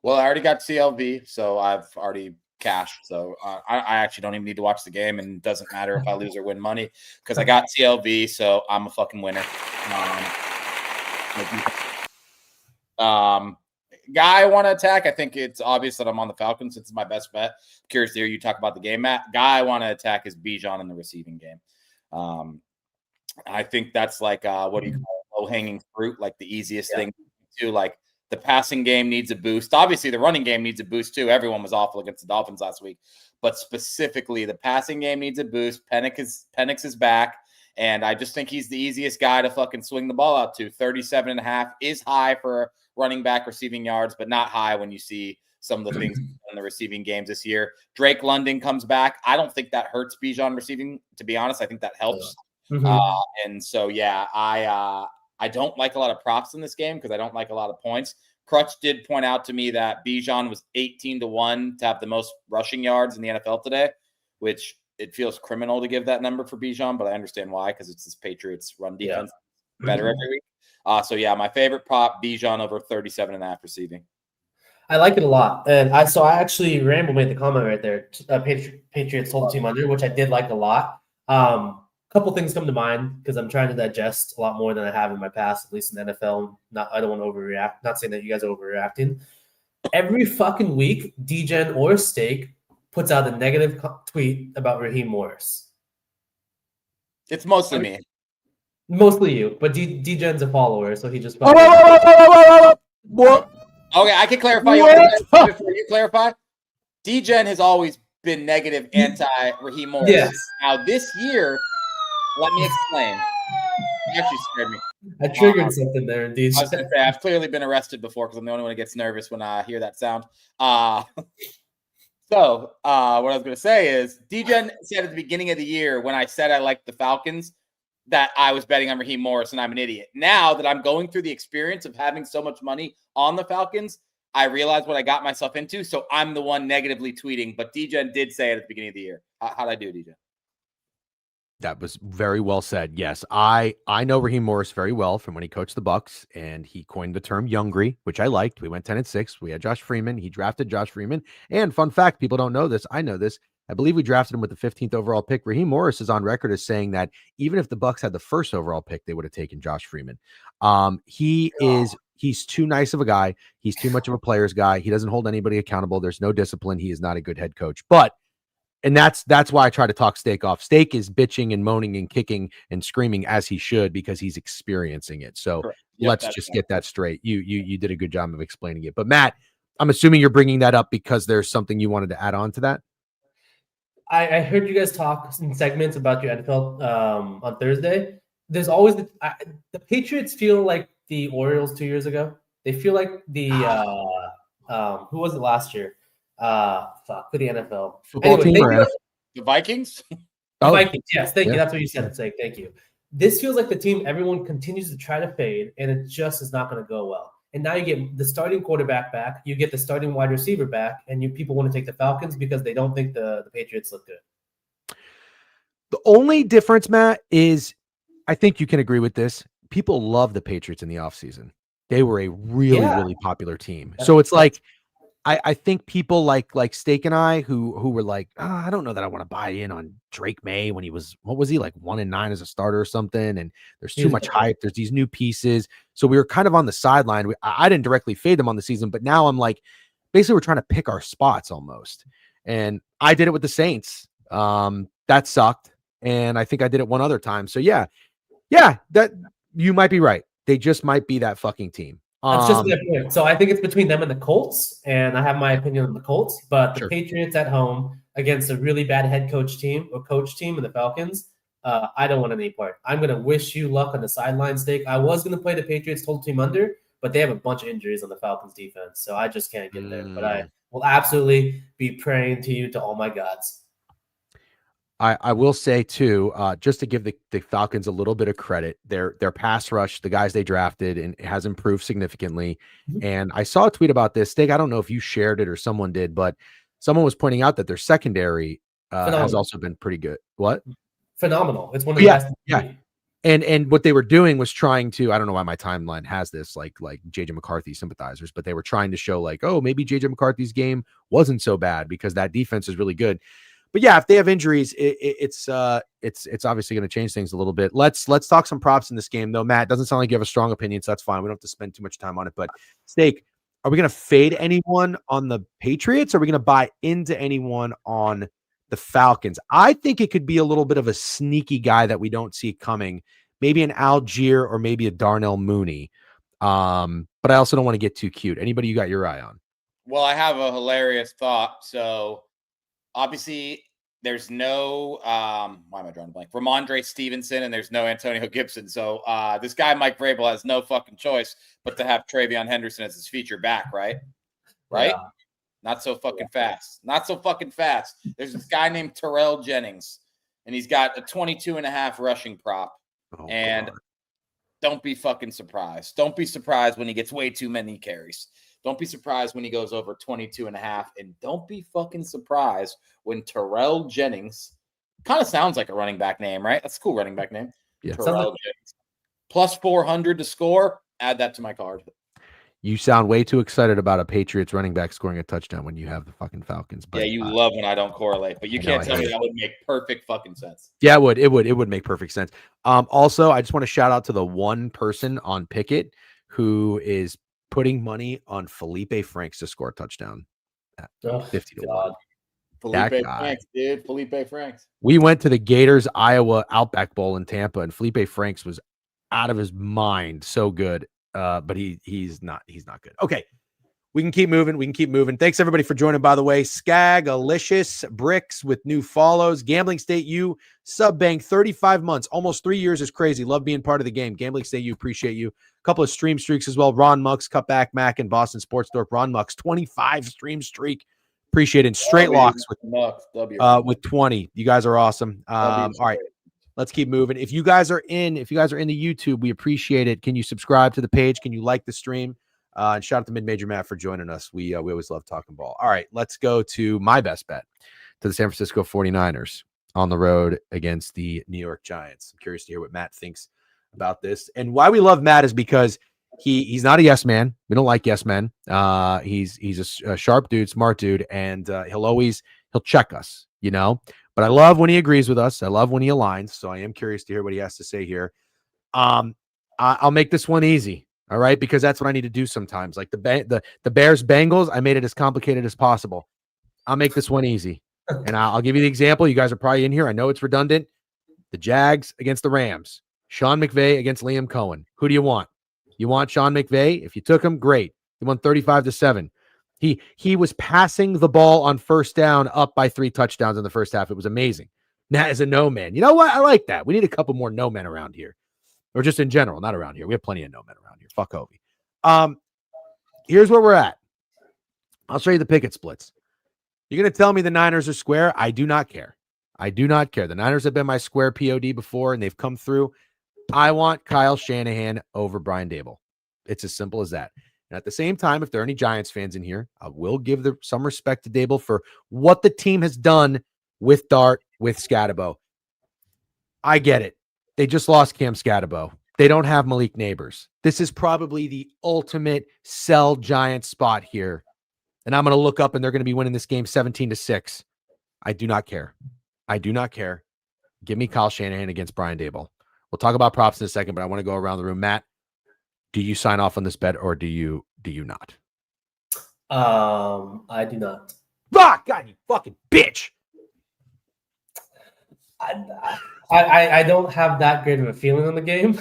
Well, I already got CLV, so I've already cashed. So I actually don't even need to watch the game, and it doesn't matter if I lose or win money because I got CLV, so I'm a fucking winner. Guy I want to attack. I think it's obvious that I'm on the Falcons. It's my best bet. Curious to hear you talk about the game, Matt. Guy I want to attack is Bijan in the receiving game. I think that's like what do you call it? Low-hanging fruit, like the easiest thing to like. The passing game needs a boost. Obviously, the running game needs a boost too. Everyone was awful against the Dolphins last week, but specifically, the passing game needs a boost. Penix is back, and I just think he's the easiest guy to fucking swing the ball out to. 37.5 is high for running back receiving yards, but not high when you see some of the things in the receiving games this year. Drake London comes back. I don't think that hurts Bijan receiving. To be honest, I think that helps. And so, yeah, I don't like a lot of props in this game because I don't like a lot of points. Crutch did point out to me that Bijan was 18-1 to have the most rushing yards in the NFL today, which it feels criminal to give that number for Bijan, but I understand why because it's this Patriots run defense better every week. So, yeah, my favorite prop, Bijan over 37.5 receiving. I like it a lot. And I actually, Rambo made the comment right there. Patriots hold team under, which I did like a lot. Couple things come to mind because I'm trying to digest a lot more than I have in my past, at least in the NFL. I don't want to overreact. Not saying that you guys are overreacting. Every fucking week, DGen or Steak puts out a negative tweet about Raheem Morris. It's mostly me. Mostly you, but DGen's a follower, so he just. What? Okay, I can clarify. Before you clarify, DGen has always been negative anti Raheem Morris. Yes. Now this year. Let me explain. actually scared me. I triggered something there, indeed. I was going to say, I've clearly been arrested before because I'm the only one who gets nervous when I hear that sound. So what I was going to say is, DGen said at the beginning of the year when I said I liked the Falcons that I was betting on Raheem Morris and I'm an idiot. Now that I'm going through the experience of having so much money on the Falcons, I realized what I got myself into. So I'm the one negatively tweeting, but DGen did say it at the beginning of the year. How'd I do, DGen? That was very well said. Yes, I know Raheem Morris very well from when he coached the Bucks, and he coined the term "youngry," which I liked. We went 10-6. We had Josh Freeman. He drafted Josh Freeman. And fun fact, people don't know this. I know this. I believe we drafted him with the 15th overall pick. Raheem Morris is on record as saying that even if the Bucks had the first overall pick, they would have taken Josh Freeman. He's too nice of a guy. He's too much of a player's guy. He doesn't hold anybody accountable. There's no discipline. He is not a good head coach. And that's why I try to talk Steak off. Steak is bitching and moaning and kicking and screaming as he should because he's experiencing it. So let's just get that straight. You did a good job of explaining it. But Matt, I'm assuming you're bringing that up because there's something you wanted to add on to that. I heard you guys talk in segments about your NFL on Thursday. There's always the Patriots feel like the Orioles 2 years ago. They feel like the who was it last year? For the NFL football team or NFL? The Vikings. The Vikings, yes, thank you. That's what you said. Thank you. This feels like the team everyone continues to try to fade, and it just is not going to go well. And now you get the starting quarterback back, you get the starting wide receiver back, and people want to take the Falcons because they don't think the Patriots look good. The only difference, Matt, is I think you can agree with this. People love the Patriots in the offseason. They were a really popular team. So it's like I think people like Steak and I who were like, I don't know that I want to buy in on Drake May when he was, what was he, like 1-9 as a starter or something? And there's too much hype. There's these new pieces. So we were kind of on the sideline. I didn't directly fade them on the season, but now I'm like, basically we're trying to pick our spots almost. And I did it with the Saints. That sucked. And I think I did it one other time. So yeah, that you might be right. They just might be that fucking team. That's just my point. So I think it's between them and the Colts, and I have my opinion on the Colts. But the Patriots at home against a really bad head coach team or coach team and the Falcons, I don't want any part. I'm going to wish you luck on the sideline, Steak. I was going to play the Patriots total team under, but they have a bunch of injuries on the Falcons defense, so I just can't get there. But I will absolutely be praying to you to all my gods. I will say too, just to give the Falcons a little bit of credit, their pass rush, the guys they drafted, and it has improved significantly. And I saw a tweet about this. Steak, I don't know if you shared it or someone did, but someone was pointing out that their secondary has also been pretty good. What? Phenomenal. It's one of the best. Yeah. And what they were doing was trying to, I don't know why my timeline has this, like JJ McCarthy sympathizers, but they were trying to show like, oh, maybe JJ McCarthy's game wasn't so bad because that defense is really good. But yeah, if they have injuries, it's obviously going to change things a little bit. Let's talk some props in this game, though. Matt, doesn't sound like you have a strong opinion, so that's fine. We don't have to spend too much time on it. But Steak, are we going to fade anyone on the Patriots? Or are we going to buy into anyone on the Falcons? I think it could be a little bit of a sneaky guy that we don't see coming. Maybe an Algier or maybe a Darnell Mooney. But I also don't want to get too cute. Anybody you got your eye on? Well, I have a hilarious thought. So obviously, there's no why am I drawing a blank? Ramondre Stevenson, and there's no Antonio Gibson. So this guy, Mike Vrabel, has no fucking choice but to have Travion Henderson as his feature back, right? Right? Yeah. Not so fucking fast. Not so fucking fast. There's this guy named Terrell Jennings, and he's got a 22.5 rushing prop. Oh, and God. Don't be fucking surprised. Don't be surprised when he gets way too many carries. Don't be surprised when he goes over 22.5. And don't be fucking surprised when Terrell Jennings, kind of sounds like a running back name, right? That's a cool running back name. Yeah. Terrell Jennings. Plus 400 to score. Add that to my card. You sound way too excited about a Patriots running back scoring a touchdown when you have the fucking Falcons. But, yeah, you love when I don't correlate, but you can't tell me that would make perfect fucking sense. Yeah, it would make perfect sense. Also, I just want to shout out to the one person on Pickett who is putting money on Felipe Franks to score a touchdown at 50 to 1. Felipe Franks, dude. Felipe Franks. We went to the Gators Iowa Outback Bowl in Tampa, and Felipe Franks was out of his mind. So good. But he's not good. Okay. We can keep moving. We can keep moving. Thanks everybody for joining. By the way, Skagalicious Bricks with new follows. Gambling State U sub bank 35 months, almost 3 years is crazy. Love being part of the game. Gambling State U, appreciate you. A couple of stream streaks as well. Ron Mux, Cutback Mac, and Boston Sports Dork. Ron Mux, 25 stream streak. Appreciate it. Straight locks with 20. You guys are awesome. All right. Let's keep moving. If you guys are in the YouTube, we appreciate it. Can you subscribe to the page? Can you like the stream? And shout out to Mid-Major Matt for joining us. We always love talking ball. All right, let's go to my best bet, to the San Francisco 49ers on the road against the New York Giants. I'm curious to hear what Matt thinks about this. And why we love Matt is because he's not a yes man. We don't like yes men. He's a sharp dude, smart dude, and he'll check us, you know. But I love when he agrees with us. I love when he aligns. So I am curious to hear what he has to say here. I'll make this one easy. All right, because that's what I need to do sometimes. Like the Bears Bengals, I made it as complicated as possible. I'll make this one easy, and I'll give you the example. You guys are probably in here. I know it's redundant. The Jags against the Rams. Sean McVay against Liam Cohen. Who do you want? You want Sean McVay? If you took him, great. He won 35-7. He was passing the ball on first down up by 3 touchdowns in the first half. It was amazing. Matt is a no man. You know what? I like that. We need a couple more no men around here. Or just in general, not around here. We have plenty of no men around here. Fuck Ovi. Here's where we're at. I'll show you the picket splits. You're going to tell me the Niners are square? I do not care. I do not care. The Niners have been my square POD before, and they've come through. I want Kyle Shanahan over Brian Daboll. It's as simple as that. And at the same time, if there are any Giants fans in here, I will give some respect to Daboll for what the team has done with Dart, with Scatabo. I get it. They just lost Cam Scatabo. They don't have Malik Neighbors. This is probably the ultimate sell Giants spot here. And I'm going to look up and they're going to be winning this game 17-6. I do not care. I do not care. Give me Kyle Shanahan against Brian Daboll. We'll talk about props in a second, but I want to go around the room. Matt, do you sign off on this bet or do you not? I do not. Fuck, God, you fucking bitch. I don't have that great of a feeling on the game,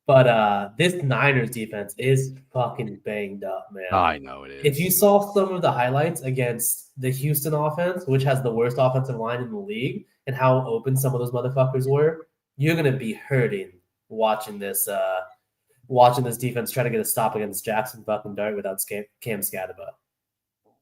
but this Niners defense is fucking banged up, man. I know it is. If you saw some of the highlights against the Houston offense, which has the worst offensive line in the league, and how open some of those motherfuckers were, you're gonna be hurting watching this defense try to get a stop against Jackson fucking Dart without Cam Scatabo.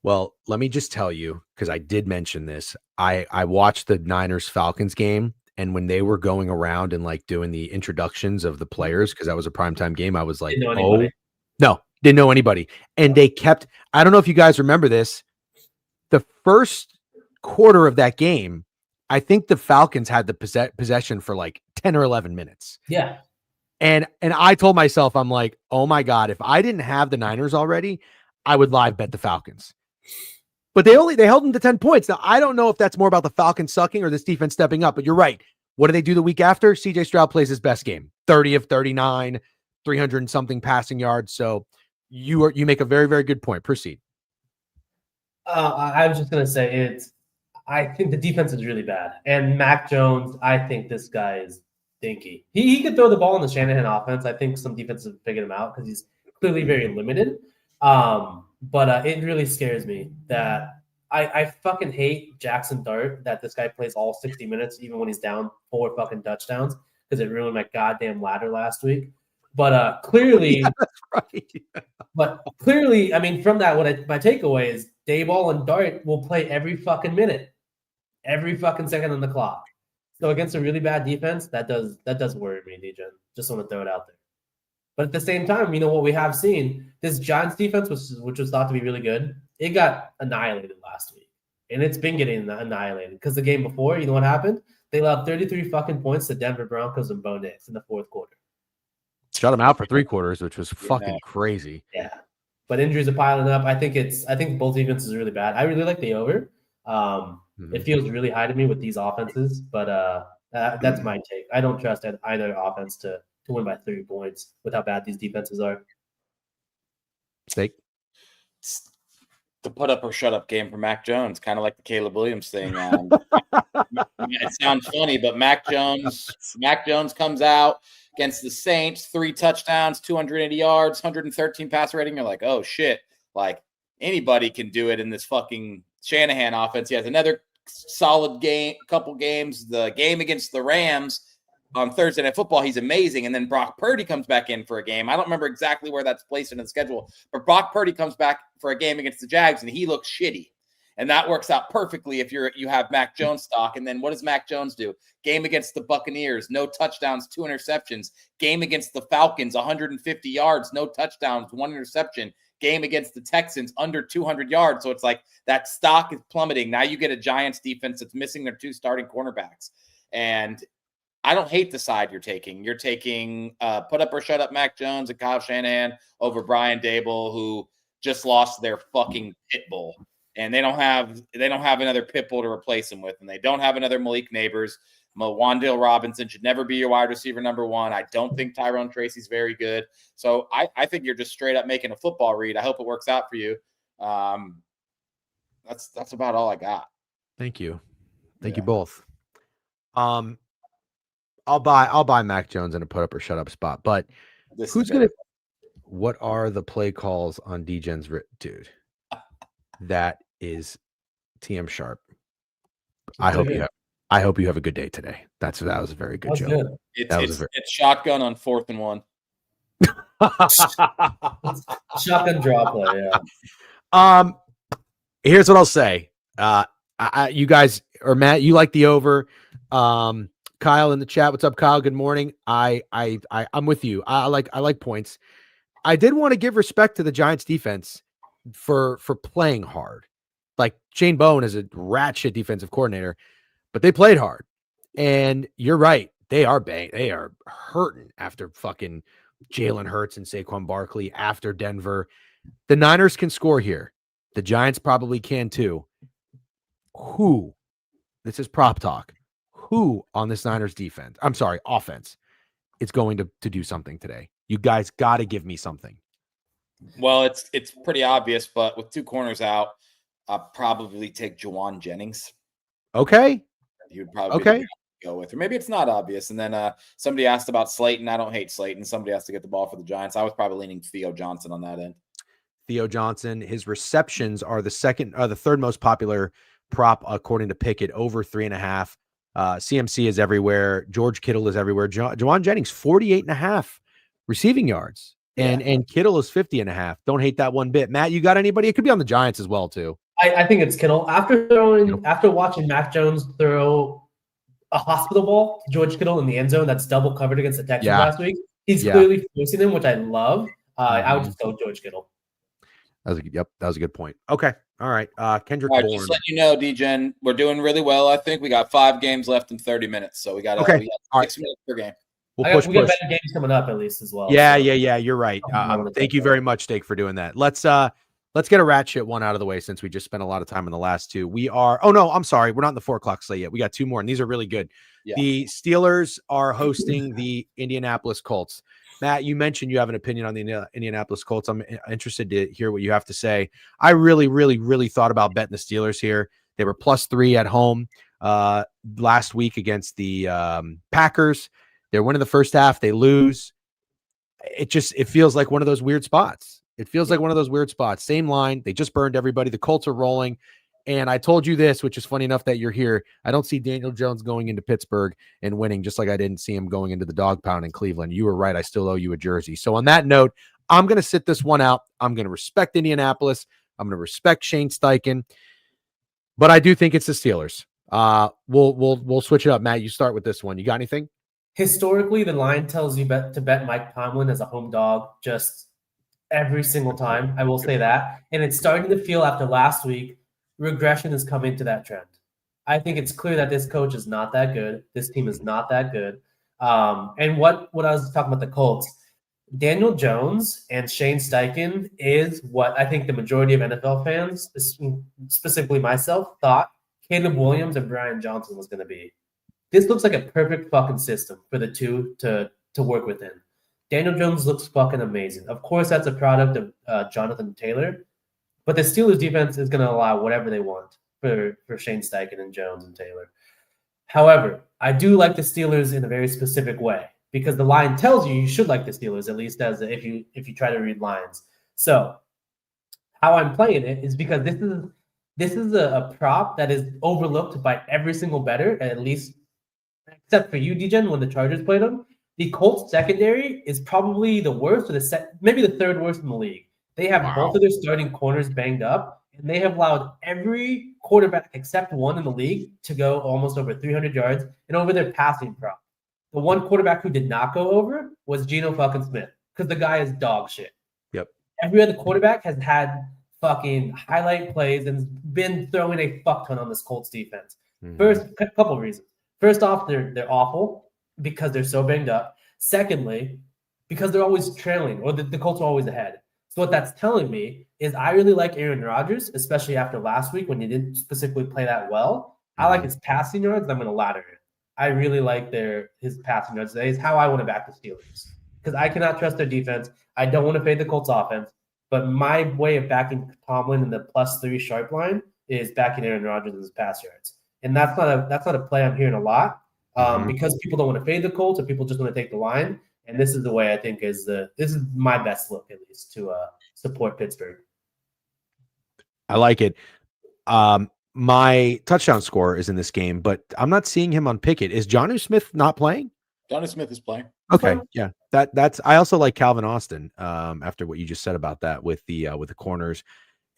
Well, let me just tell you, because I did mention this. I watched the Niners-Falcons game, and when they were going around and like doing the introductions of the players, because that was a primetime game, I was like, didn't know anybody. And they kept, I don't know if you guys remember this, the first quarter of that game, I think the Falcons had the possession for like 10 or 11 minutes. Yeah. And I told myself, I'm like, oh my God, if I didn't have the Niners already, I would live bet the Falcons. But they held them to 10 points. Now, I don't know if that's more about the Falcons sucking or this defense stepping up, but you're right. What do they do the week after? CJ Stroud plays his best game. 30 of 39, 300 and something passing yards. So you make a very, very good point. Proceed. I was just going to say I think the defense is really bad. And Mac Jones, I think this guy is dinky. He could throw the ball in the Shanahan offense. I think some defenses have figured him out because he's clearly very limited. But it really scares me that I fucking hate Jackson Dart that this guy plays all 60 minutes, even when he's down 4 fucking touchdowns, because it ruined my goddamn ladder last week. But clearly, yeah, that's right. But clearly, I mean, from that, my takeaway is Daboll and Dart will play every fucking minute, every fucking second on the clock. So against a really bad defense, that does worry me, DJ. Just want to throw it out there. But at the same time, you know what we have seen? This Giants defense, which was thought to be really good, it got annihilated last week. And it's been getting annihilated. Because the game before, you know what happened? They allowed 33 fucking points to Denver Broncos and Bo Nix in the fourth quarter. Shut them out for 3 quarters, which was fucking crazy. Yeah. But injuries are piling up. I think both defenses are really bad. I really like the over. It feels really high to me with these offenses, but that's my take. I don't trust either offense to win by 3 points with how bad these defenses are. Steak. The put up or shut up game for Mac Jones, kind of like the Caleb Williams thing. It sounds funny, but Mac Jones comes out against the Saints, 3 touchdowns, 280 yards, 113 passer rating. You're like, oh shit! Like anybody can do it in this fucking Shanahan offense. He has another solid couple games. The game against the Rams on Thursday Night Football, he's amazing. And then Brock Purdy comes back in for a game. I don't remember exactly where that's placed in the schedule, but Brock Purdy comes back for a game against the Jags, and he looks shitty. And that works out perfectly if you have Mac Jones stock. And then what does Mac Jones do? Game against the Buccaneers, no touchdowns, 2 interceptions. Game against the Falcons, 150 yards, no touchdowns, 1 interception. Game against the Texans, under 200 yards. So it's like that stock is plummeting. Now you get a Giants defense that's missing their 2 starting cornerbacks. And I don't hate the side you're taking. You're taking put up or shut up Mac Jones and Kyle Shanahan over Brian Dable, who just lost their fucking pit bull. And they don't have another pit bull to replace him with, and they don't have another Malik Neighbors. Wan'Dale Robinson should never be your wide receiver number 1. I don't think Tyrone Tracy's very good. So I think you're just straight up making a football read. I hope it works out for you. That's about all I got. Thank you. Thank you both. I'll buy Mac Jones in a put up or shut up spot, but what are the play calls on DGen's dude? That is TM Sharp. I hope you have a good day today. That was a very good joke. Good. It's shotgun on 4th and 1. Shotgun draw play, yeah. Here's what I'll say. You guys, or Matt, you like the over. Kyle in the chat. What's up, Kyle? Good morning. I'm with you. I like points. I did want to give respect to the Giants defense for playing hard. Like Shane Bowen is a rat shit defensive coordinator, but they played hard. And you're right. They are hurting after fucking Jalen Hurts and Saquon Barkley after Denver. The Niners can score here. The Giants probably can too. This is prop talk. Who on this Niners offense is going to do something today? You guys got to give me something. Well, it's pretty obvious, but with 2 corners out, I'll probably take Juwan Jennings. Okay. You'd probably go with, or maybe it's not obvious. And then somebody asked about Slayton. I don't hate Slayton. Somebody has to get the ball for the Giants. I was probably leaning Theo Johnson on that end. Theo Johnson, his receptions are the third most popular prop according to Pickett, over 3.5. CMC is everywhere. George Kittle is everywhere. Juwan Jennings, 48.5 receiving yards. And Kittle is 50.5. Don't hate that one bit. Matt, you got anybody? It could be on the Giants as well, too. I think it's Kittle. After watching Mac Jones throw a hospital ball to George Kittle in the end zone that's double covered against the Texans last week, he's clearly forcing them, which I love. I would just go George Kittle. That was a good point. Okay. All right. Kendrick Bourne. Bourne. Just let you know, DGen, we're doing really well. I think we got 5 games left in 30 minutes. So we got 6 minutes per game. We got better games coming up at least as well. Yeah. You're right. Thank you very much, Steak, for doing that. Let's get a rat shit one out of the way since we just spent a lot of time in the last 2. I'm sorry. We're not in the 4 o'clock slate yet. We got 2 more, and these are really good. Yeah. The Steelers are hosting the Indianapolis Colts. Matt, you mentioned you have an opinion on the Indianapolis Colts. I'm interested to hear what you have to say. I really, really, really thought about betting the Steelers here. They were +3 at home last week against the Packers. They're winning the first half. They lose. It feels like one of those weird spots. Same line. They just burned everybody. The Colts are rolling. And I told you this, which is funny enough that you're here. I don't see Daniel Jones going into Pittsburgh and winning, just like I didn't see him going into the dog pound in Cleveland. You were right. I still owe you a jersey. So on that note, I'm going to sit this one out. I'm going to respect Indianapolis. I'm going to respect Shane Steichen. But I do think it's the Steelers. We'll switch it up. Matt, you start with this one. You got anything? Historically, the line tells you to bet Mike Tomlin as a home dog just every single time. I will say that. And it's starting to feel after last week, regression is coming to that trend. I think it's clear that this coach is not that good. This team is not that good. And what I was talking about the Colts, Daniel Jones and Shane Steichen is what I think the majority of NFL fans, specifically myself, thought Caleb Williams and Brian Johnson was going to be. This looks like a perfect fucking system for the two to work within. Daniel Jones looks fucking amazing. Of course, that's a product of Jonathan Taylor, but the Steelers defense is going to allow whatever they want for Shane Steichen and Jones and Taylor. However, I do like the Steelers in a very specific way because the line tells you should like the Steelers, at least as if you try to read lines. So how I'm playing it is because this is a prop that is overlooked by every single bettor, at least except for you, Degen, when the Chargers played them. The Colts secondary is probably the worst, or maybe the third worst in the league. They have both of their starting corners banged up, and they have allowed every quarterback except one in the league to go almost over 300 yards and over their passing prop. The one quarterback who did not go over was Geno fucking Smith because the guy is dog shit. Yep. Every other quarterback has had fucking highlight plays and been throwing a fuck ton on this Colts defense. First, a couple of reasons. First off, they're awful because they're so banged up. Secondly, because they're always trailing, or the Colts are always ahead. So what that's telling me is I really like Aaron Rodgers, especially after last week when he didn't specifically play that well. I like his passing yards, and I'm going to ladder it. I really like his passing yards today. Is how I want to back the Steelers because I cannot trust their defense. I don't want to fade the Colts offense, but my way of backing Tomlin in the +3 sharp line is backing Aaron Rodgers in his pass yards. And that's not a play I'm hearing a lot because people don't want to fade the Colts or people just want to take the line. And this is the way I think this is my best look, at least, to support Pittsburgh. I like it. My touchdown scorer is in this game, but I'm not seeing him on Pickett. Is Jonnu Smith not playing? Jonnu Smith is playing. Okay, yeah. That's. I also like Calvin Austin. After what you just said about that with the corners,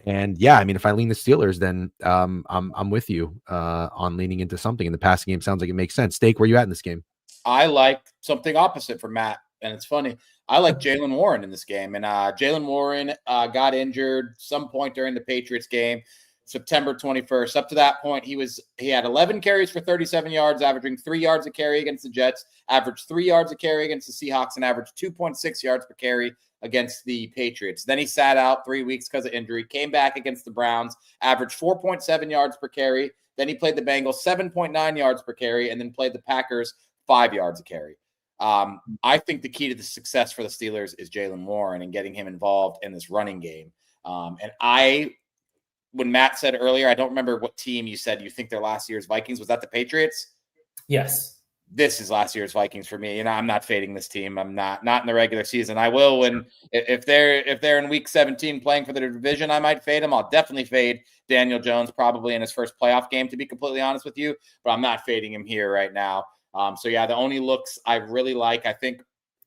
and yeah, I mean, if I lean the Steelers, then I'm with you on leaning into something in the passing game. Sounds like it makes sense. Steak, where you at in this game? I like something opposite for Matt, and it's funny. I like Jaylen Warren in this game, and Jaylen Warren got injured some point during the Patriots game, September 21st. Up to that point, he had 11 carries for 37 yards, averaging 3 yards a carry against the Jets, averaged 3 yards a carry against the Seahawks, and averaged 2.6 yards per carry against the Patriots. Then he sat out 3 weeks because of injury, came back against the Browns, averaged 4.7 yards per carry. Then he played the Bengals 7.9 yards per carry, and then played the Packers 5 yards a carry. I think the key to the success for the Steelers is Jaylen Warren and getting him involved in this running game. When Matt said earlier, I don't remember what team you said you think they're last year's Vikings. Was that the Patriots? Yes. This is last year's Vikings for me. I'm not fading this team. I'm not in the regular season. I will if they're in week 17 playing for the division, I might fade them. I'll definitely fade Daniel Jones probably in his first playoff game, to be completely honest with you, but I'm not fading him here right now. So yeah, the only looks I really like, I think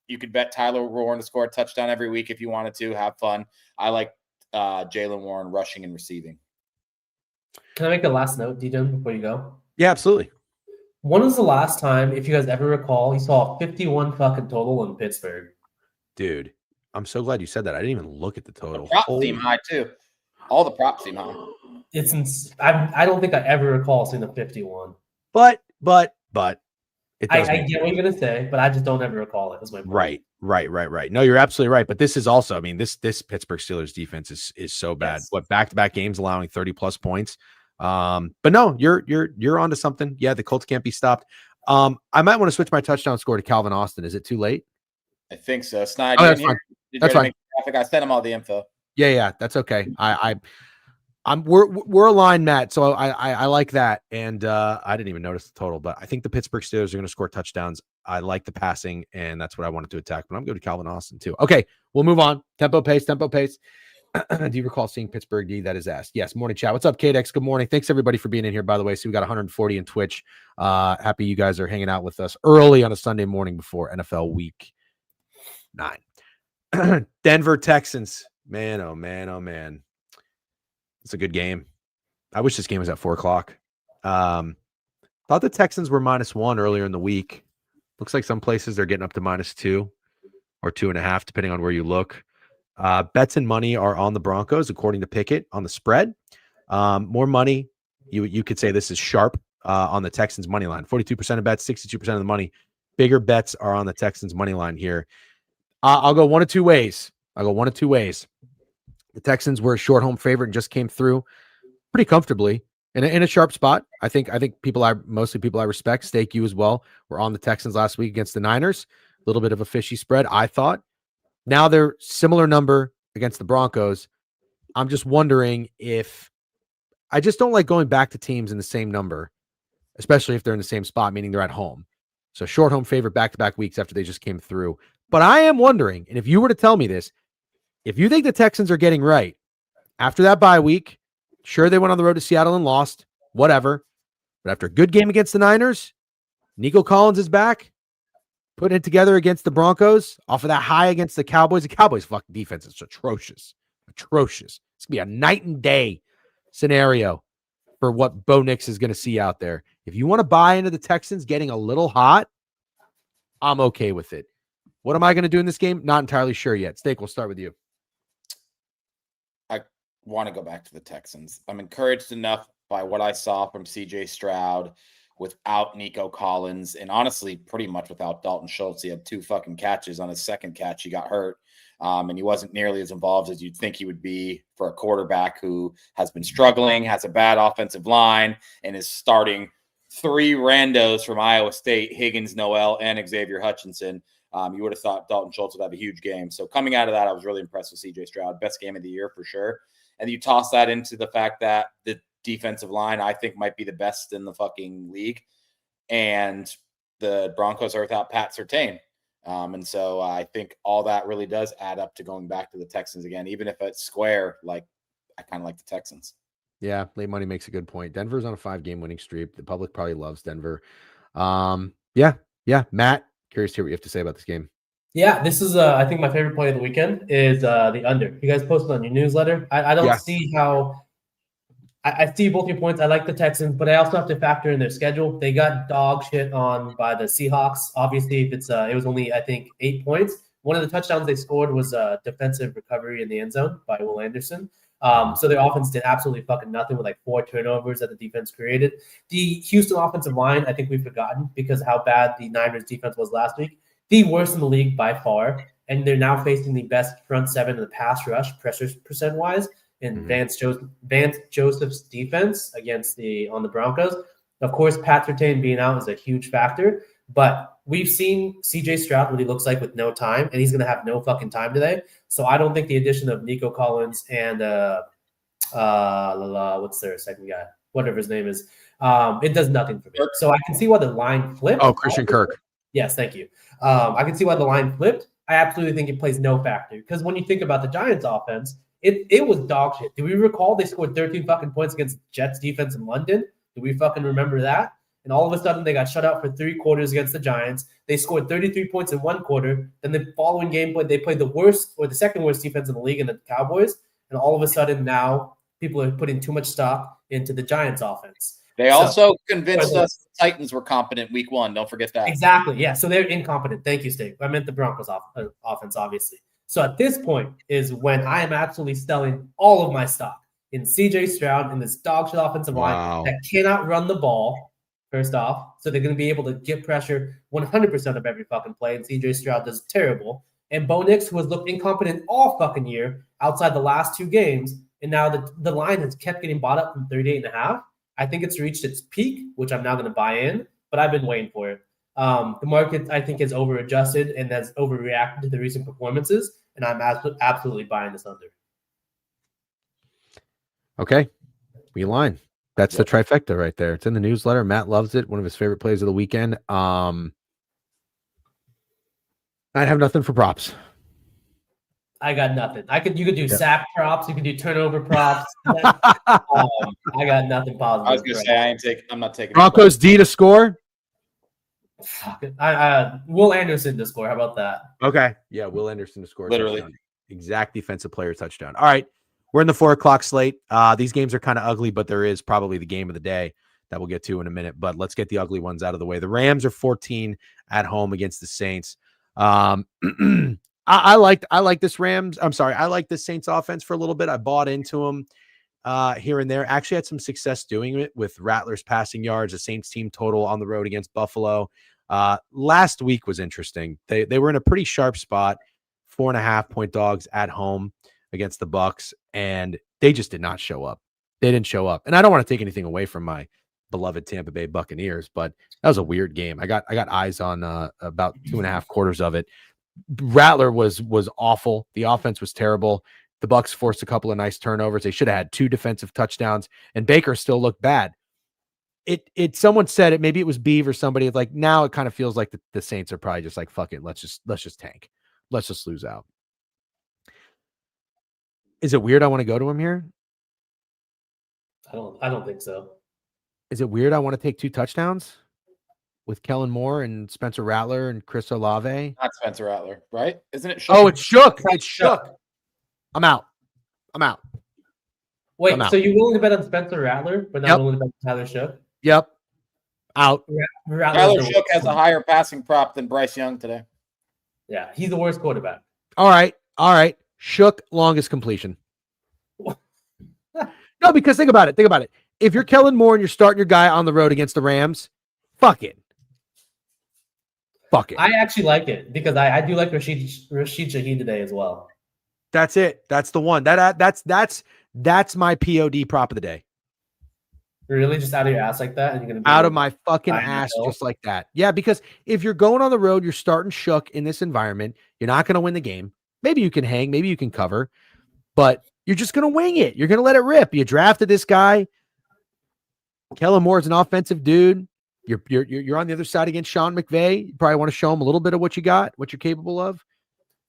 you could bet Tyler Warren to score a touchdown every week if you wanted to. Have fun. I like Jaylen Warren rushing and receiving. Can I make a last note, Degen, before you go? Yeah, absolutely. When was the last time, if you guys ever recall, you saw 51 fucking total in Pittsburgh? Dude, I'm so glad you said that. I didn't even look at the total. The props seem high too. All the props seem high. I don't think I ever recall seeing a 51. But I get what you're gonna say, but I just don't ever recall it. That's my point. Right. No, you're absolutely right. But this is also, I mean, this Pittsburgh Steelers defense is so bad. Yes. What, back-to-back games allowing 30+ points. But no, you're onto something. Yeah, the Colts can't be stopped. I might want to switch my touchdown score to Calvin Austin. Is it too late? I think so. Snide, that's fine. That's fine. I sent him all the info. Yeah, that's okay. We're aligned, Matt. So I like that, and I didn't even notice the total, but I think the Pittsburgh Steelers are going to score touchdowns. I like the passing, and that's what I wanted to attack. But I'm going to Calvin Austin too. Okay, we'll move on. Tempo pace. Do you recall seeing Pittsburgh D? That is asked. Yes. Morning chat. What's up, KDX? Good morning. Thanks everybody for being in here. By the way, so we got 140 in Twitch. Happy you guys are hanging out with us early on a Sunday morning before NFL Week 9. Denver Texans. Man, oh man. It's a good game. I wish this game was at 4:00. Thought the Texans were -1 earlier in the week. Looks like some places they're getting up to -2 or 2.5, depending on where you look. Bets and money are on the Broncos, according to Pickett, on the spread. More money. You could say this is sharp on the Texans money line. 42% of bets, 62% of the money. Bigger bets are on the Texans money line here. I'll go one of two ways. The Texans were a short home favorite and just came through pretty comfortably in a sharp spot. I think mostly people I respect, Stake, you as well, were on the Texans last week against the Niners. A little bit of a fishy spread, I thought. Now they're similar number against the Broncos. I'm just wondering if I just don't like going back to teams in the same number, especially if they're in the same spot, meaning they're at home. So short home favorite back-to-back weeks after they just came through. But I am wondering, and if you were to tell me this, if you think the Texans are getting right, after that bye week, sure, they went on the road to Seattle and lost, whatever. But after a good game against the Niners, Nico Collins is back, putting it together against the Broncos off of that high against the Cowboys. The Cowboys' fucking defense is atrocious. Atrocious. It's going to be a night and day scenario for what Bo Nix is going to see out there. If you want to buy into the Texans getting a little hot, I'm okay with it. What am I going to do in this game? Not entirely sure yet. Steak, we'll start with you. I want to go back to the Texans. I'm encouraged enough by what I saw from CJ Stroud without Nico Collins, and honestly, pretty much without Dalton Schultz. He had 2 fucking catches. On his second catch, he got hurt, and he wasn't nearly as involved as you'd think he would be for a quarterback who has been struggling, has a bad offensive line, and is starting 3 randos from Iowa State, Higgins, Noel, and Xavier Hutchinson. You would have thought Dalton Schultz would have a huge game. So coming out of that, I was really impressed with CJ Stroud. Best game of the year for sure. And you toss that into the fact that the defensive line, I think, might be the best in the fucking league. And the Broncos are without Pat Surtain. And so I think all that really does add up to going back to the Texans again, even if it's square, like I kind of like the Texans. Yeah, late money makes a good point. Denver's on a 5-game winning streak. The public probably loves Denver. Yeah. Matt, curious to hear what you have to say about this game. Yeah, this is I think my favorite play of the weekend is the under. You guys posted on your newsletter. I don't see how I see both your points. I like the Texans, but I also have to factor in their schedule. They got dog shit on by the Seahawks. Obviously, if it's it was only, I think, 8 points. One of the touchdowns they scored was a defensive recovery in the end zone by Will Anderson. So their offense did absolutely fucking nothing with like 4 turnovers that the defense created. The Houston offensive line, I think we've forgotten because of how bad the Niners defense was last week. The worst in the league by far. And they're now facing the best front 7 in the pass rush, pressures percent-wise, in Vance Joseph's defense on the Broncos. Of course, Pat Surtain being out is a huge factor, but we've seen CJ Stroud what he looks like with no time, and he's going to have no fucking time today. So I don't think the addition of Nico Collins and what's their second guy, whatever his name is, it does nothing for me. So I can see why the line flipped. Oh, Christian Kirk. Yes, thank you. I can see why the line flipped. I absolutely think it plays no factor because when you think about the Giants offense, it was dog shit. Do we recall they scored 13 fucking points against Jets defense in London? Do we fucking remember that? And all of a sudden they got shut out for 3 quarters against the Giants. They scored 33 points in 1 quarter. Then the following game they played the worst or the second worst defense in the league in the Cowboys. And all of a sudden now people are putting too much stock into the Giants offense. They also convinced us the Titans were competent week 1. Don't forget that. Exactly. Yeah. So they're incompetent. Thank you, Steve. I meant the Broncos offense, obviously. So at this point is when I am absolutely selling all of my stock in CJ Stroud in this dog shit offensive line that cannot run the ball, first off. So they're going to be able to get pressure 100% of every fucking play. And CJ Stroud does terrible. And Bo Nix, who has looked incompetent all fucking year outside the last 2 games. And now the line has kept getting bought up from 38.5. I think it's reached its peak, which I'm now going to buy in, but I've been waiting for it. The market, I think, has over-adjusted and has overreacted to the recent performances, and I'm absolutely buying this under. Okay. We align. That's the trifecta right there. It's in the newsletter. Matt loves it. One of his favorite plays of the weekend. I have nothing for props. I got nothing. You could do sack props. You could do turnover props. I got nothing positive. I was going to say, I'm not taking Broncos D to score. Fuck it. Will Anderson to score. How about that? Okay. Yeah, Will Anderson to score. Literally. Touchdown. Exact defensive player touchdown. All right. We're in the 4:00 slate. These games are kind of ugly, but there is probably the game of the day that we'll get to in a minute. But let's get the ugly ones out of the way. The Rams are 14 at home against the Saints. I like this Rams. I'm sorry. I like this Saints offense for a little bit. I bought into them here and there. Actually had some success doing it with Rattler's passing yards, the Saints team total on the road against Buffalo. Last week was interesting. They were in a pretty sharp spot, 4.5-point dogs at home against the Bucks, and they just did not show up. They didn't show up. And I don't want to take anything away from my beloved Tampa Bay Buccaneers, but that was a weird game. I got eyes on about 2.5 quarters of it. Rattler was awful. The offense was terrible. The Bucks forced a couple of nice turnovers. They should have had 2 defensive touchdowns, and Baker still looked bad. Someone said it, maybe it was Beav or somebody, like now it kind of feels like the Saints are probably just like, fuck it, let's just tank. Let's just lose out. Is it weird I want to go to him here? I don't think so. Is it weird I want to take 2 touchdowns with Kellen Moore and Spencer Rattler and Chris Olave? Not Spencer Rattler, right? Isn't it Shook? Oh, it's Shook. It's Shook. I'm out. Wait, I'm out. so you're willing to bet on Spencer Rattler, but not Yep. willing to bet on Tyler Shook? Yep. Out. Tyler Shook has a higher passing prop than Bryce Young today. Yeah, he's the worst quarterback. All right. Shook, longest completion. No, because think about it. If you're Kellen Moore and you're starting your guy on the road against the Rams, fuck it. I actually like it because I do like Rashid Shaheed today as well. That's it. That's the one. That's my POD prop of the day. Really, just out of your ass like that, and you're gonna be Out of my fucking ass, just like that. Yeah, because if you're going on the road, you're starting Shook in this environment. You're not going to win the game. Maybe you can hang, maybe you can cover, but you're just going to wing it. You're going to let it rip. You drafted this guy. Kellen Moore is an offensive dude. You're on the other side against Sean McVay. You probably want to show him a little bit of what you got, what you're capable of.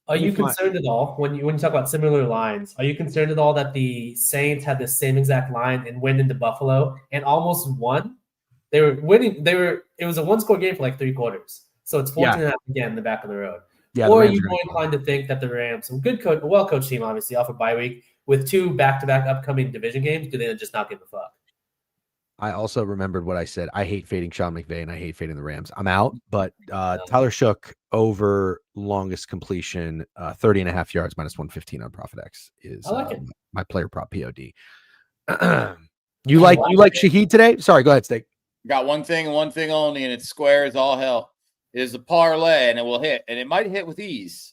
Are you concerned at all when you talk about similar lines? Are you concerned at all that the Saints had the same exact line and went into Buffalo and almost won? They were winning. It was a 1-score game for like 3 quarters. So it's 14.5 again in the back of the road. Yeah, or are you more inclined to think that the Rams, a well-coached team, obviously, off a bye week, with 2 back-to-back upcoming division games, do they just not give a fuck? I also remembered what I said. I hate fading Sean McVay and I hate fading the Rams. I'm out, but Tyler Shook over longest completion, 30.5 yards minus 115 on ProfitX is my player prop POD. You like Shaheed today? Sorry, go ahead, Steak. Got one thing and one thing only, and it's square as all hell. It is a parlay, and it will hit, and it might hit with ease.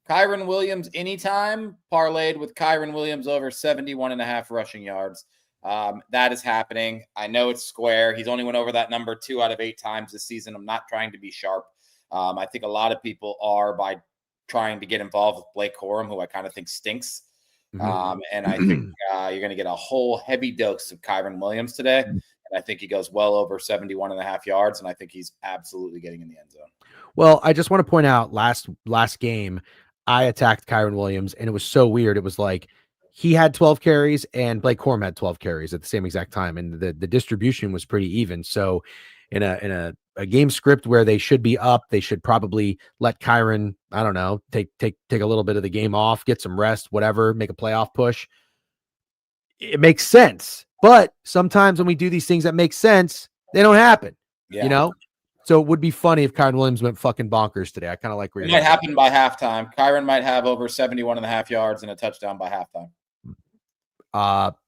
Kyren Williams anytime, parlayed with Kyren Williams over 71.5 rushing yards. That is happening. I know it's square. He's only went over that number 2 out of 8 times this season. I'm not trying to be sharp. I think a lot of people are by trying to get involved with Blake Corum, who I kind of think stinks. And I think you're going to get a whole heavy dose of Kyren Williams today. And I think he goes well over 71.5 yards. And I think he's absolutely getting in the end zone. Well, I just want to point out last game, I attacked Kyren Williams and it was so weird. It was like, he had 12 carries and Blake Corum had 12 carries at the same exact time. And the distribution was pretty even. So in a game script where they should be up, they should probably let Kyren, I don't know, take a little bit of the game off, get some rest, whatever, make a playoff push. It makes sense. But sometimes when we do these things that make sense, they don't happen, you know? So it would be funny if Kyren Williams went fucking bonkers today. I kind of like where it might happen by halftime. Kyren might have over 71.5 yards and a touchdown by halftime.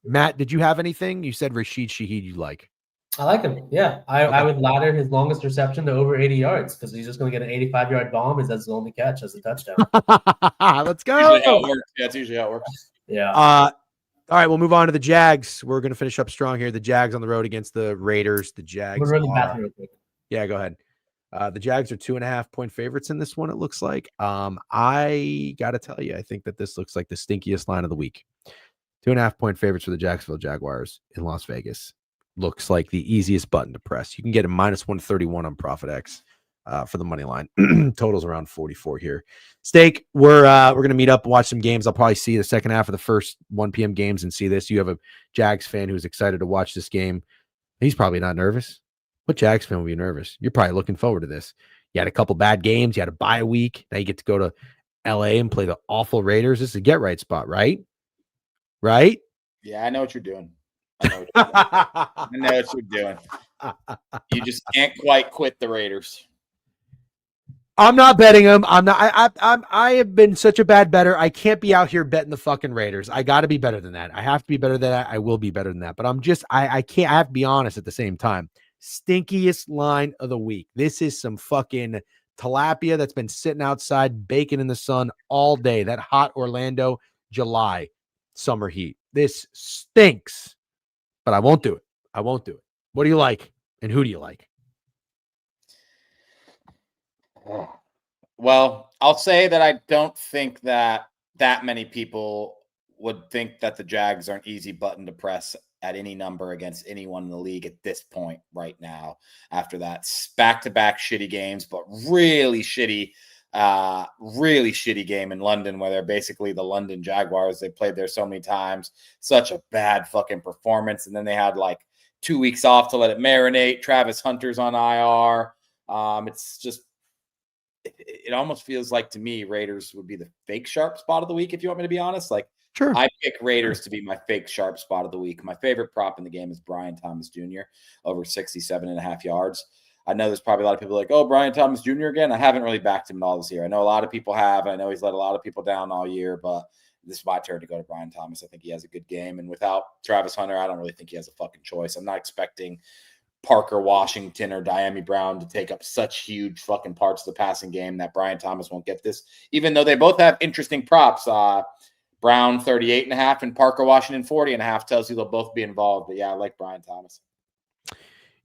Matt, did you have anything? You said Rashid Shaheed you like. I like him. Yeah. I would ladder his longest reception to over 80 yards because he's just going to get an 85-yard bomb. That's his only catch as a touchdown. Let's go. That's usually how it works. Yeah. All right, we'll move on to the Jags. We're going to finish up strong here. The Jags on the road against the Raiders. The Jags. Yeah, go ahead. The Jags are 2.5-point favorites in this one, it looks like. I got to tell you, I think that this looks like the stinkiest line of the week. 2.5-point favorites for the Jacksonville Jaguars in Las Vegas. Looks like the easiest button to press. You can get a minus 131 on ProfitX for the money line. Totals around 44 here. Steak, we're going to meet up and watch some games. I'll probably see the second half of the first 1 p.m. games and see this. You have a Jags fan who's excited to watch this game. He's probably not nervous. What Jags fan would be nervous? You're probably looking forward to this. You had a couple bad games. You had a bye week. Now you get to go to LA and play the awful Raiders. This is a get right spot, right? Right? Yeah, I know what you're doing. I know what you're doing. You just can't quite quit the Raiders. I'm not betting them. I have been such a bad bettor. I can't be out here betting the fucking Raiders. I got to be better than that. I have to be better than that. I will be better than that. But I can't. I have to be honest at the same time. Stinkiest line of the week. This is some fucking tilapia that's been sitting outside baking in the sun all day. That hot Orlando July summer heat. This stinks, but I won't do it. I won't do it. What do you like? And who do you like? Well, I'll say that I don't think that many people would think that the Jags are an easy button to press at any number against anyone in the league at this point right now. After that back-to-back shitty games, but really shitty Really shitty game in London where they're basically the London Jaguars. They played there so many times. Such a bad fucking performance. And then they had like 2 weeks off to let it marinate. Travis Hunter's on IR. It's just, it almost feels like to me, Raiders would be the fake sharp spot of the week, if you want me to be honest. Like, Sure. I pick Raiders to be my fake sharp spot of the week. My favorite prop in the game is Brian Thomas Jr. over 67.5 yards. I know there's probably a lot of people like, oh, Brian Thomas Jr. again. I haven't really backed him at all this year. I know a lot of people have. I know he's let a lot of people down all year, but this is my turn to go to Brian Thomas. I think he has a good game. And without Travis Hunter, I don't really think he has a fucking choice. I'm not expecting Parker Washington or Diami Brown to take up such huge fucking parts of the passing game that Brian Thomas won't get this, even though they both have interesting props. Brown 38.5 and Parker Washington 40.5 tells you they'll both be involved. But yeah, I like Brian Thomas.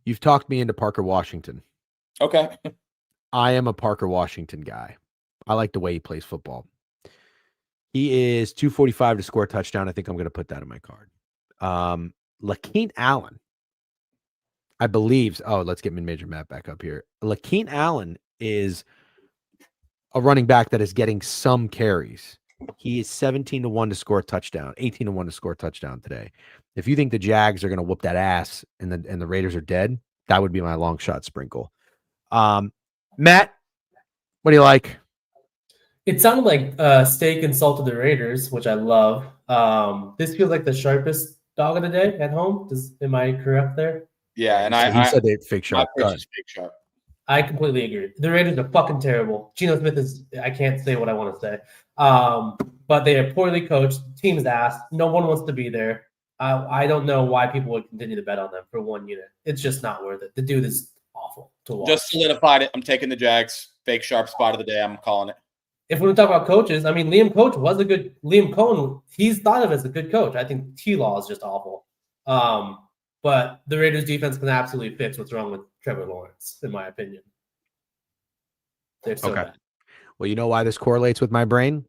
You've talked me into Parker Washington. Okay. I am a Parker Washington guy. I like the way he plays football. He is 245 to score a touchdown. I think I'm going to put that in my card. Lakeem Allen, I believe. Oh, let's get Major Matt back up here. Lakeem Allen is a running back that is getting some carries. He is 17-1 to score a touchdown, 18-1 to score a touchdown today. If you think the Jags are going to whoop that ass and the Raiders are dead, that would be my long shot sprinkle. Matt, what do you like? It sounded like Steak insulted the Raiders, which I love. This feels like the sharpest dog of the day at home. Am I correct there? Yeah, and he said they fake sharp. Fake sharp. I completely agree. The Raiders are fucking terrible. Geno Smith I can't say what I want to say. But they are poorly coached. Team's ass. No one wants to be there. I don't know why people would continue to bet on them for one unit. It's just not worth it. The dude is awful to watch. Just solidified it. I'm taking the Jags. Fake sharp spot of the day. I'm calling it. If we talk about coaches, I mean, Liam Cohen, he's thought of as a good coach. I think T-Law is just awful. But the Raiders defense can absolutely fix what's wrong with Trevor Lawrence, in my opinion. They're so bad. Well, you know why this correlates with my brain?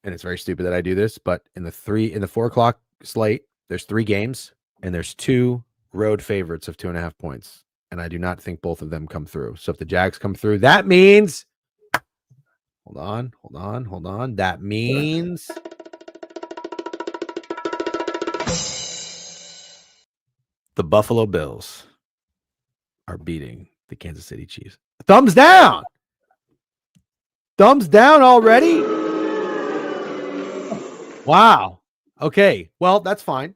And it's very stupid that I do this, but in the 4 o'clock slate, there's 3 games and there's 2 road favorites of 2.5 points. And I do not think both of them come through. So if the Jags come through, that means hold on. That means the Buffalo Bills are beating the Kansas City Chiefs. Thumbs down. Thumbs down already? Wow. Okay. Well, that's fine.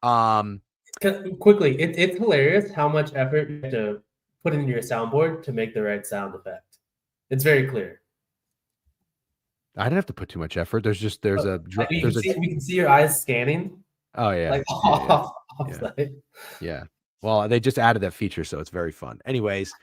Quickly, it's hilarious how much effort you have to put into your soundboard to make the right sound effect. It's very clear. I didn't have to put too much effort. We can see your eyes scanning. Oh yeah. Yeah. Well, they just added that feature, so it's very fun. Anyways,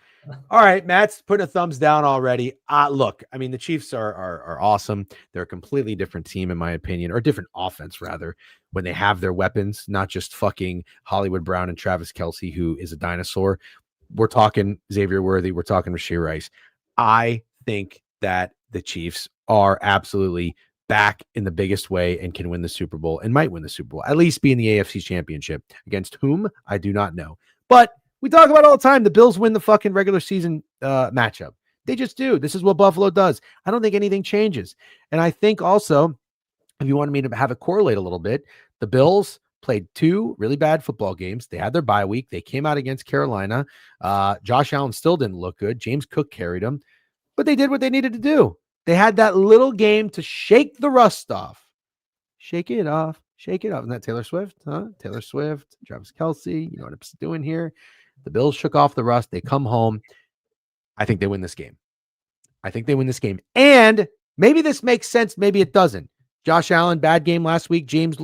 all right, Matt's putting a thumbs down already. Look, I mean, the Chiefs are awesome. They're a completely different team, in my opinion, or different offense, rather, when they have their weapons, not just fucking Hollywood Brown and Travis Kelce, who is a dinosaur. We're talking Xavier Worthy. We're talking Rashee Rice. I think that the Chiefs are absolutely back in the biggest way and can win the Super Bowl and might win the Super Bowl, at least be in the AFC Championship. Against whom, I do not know. But we talk about all the time, the Bills win the fucking regular season matchup. They just do. This is what Buffalo does. I don't think anything changes. And I think also, if you wanted me to have it correlate a little bit, the Bills played 2 really bad football games. They had their bye week. They came out against Carolina. Josh Allen still didn't look good. James Cook carried them. But they did what they needed to do. They had that little game to shake the rust off. Shake it off. Isn't that Taylor Swift? Huh? Taylor Swift, Travis Kelce. You know what I'm doing here? The Bills shook off the rust. They come home. I think they win this game. And maybe this makes sense. Maybe it doesn't. Josh Allen, bad game last week. James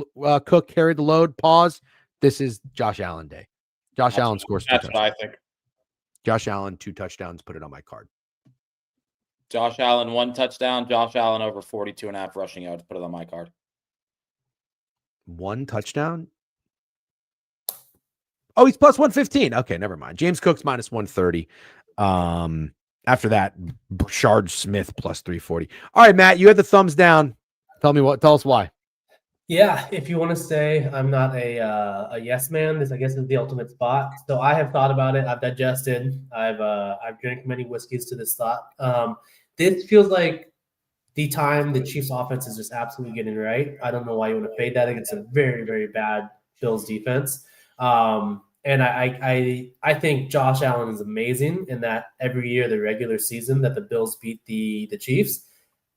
Cook carried the load. Pause. This is Josh Allen day. Allen scores 2 touchdowns. That's what I think. Josh Allen, 2 touchdowns. Put it on my card. Josh Allen, 1 touchdown. Josh Allen over 42.5 rushing yards. Put it on my card. 1 touchdown? Oh, he's plus 115. Okay, never mind. James Cook's minus 130. After that, Brashard Smith plus 340. All right, Matt, you had the thumbs down. Tell us why. Yeah, if you want to say I'm not a yes man, this I guess is the ultimate spot. So I have thought about it. I've digested. I've drank many whiskeys to this thought. This feels like the time the Chiefs offense is just absolutely getting right. I don't know why you want to fade that against a very, very bad Bills defense. And I think Josh Allen is amazing in that every year the regular season that the Bills beat the Chiefs.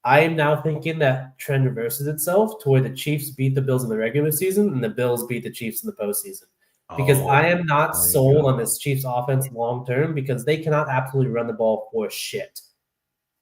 I am now thinking that trend reverses itself to where the Chiefs beat the Bills in the regular season and the Bills beat the Chiefs in the postseason. Because Oh, I am not there you sold go. on this Chiefs offense long term because they cannot absolutely run the ball for shit.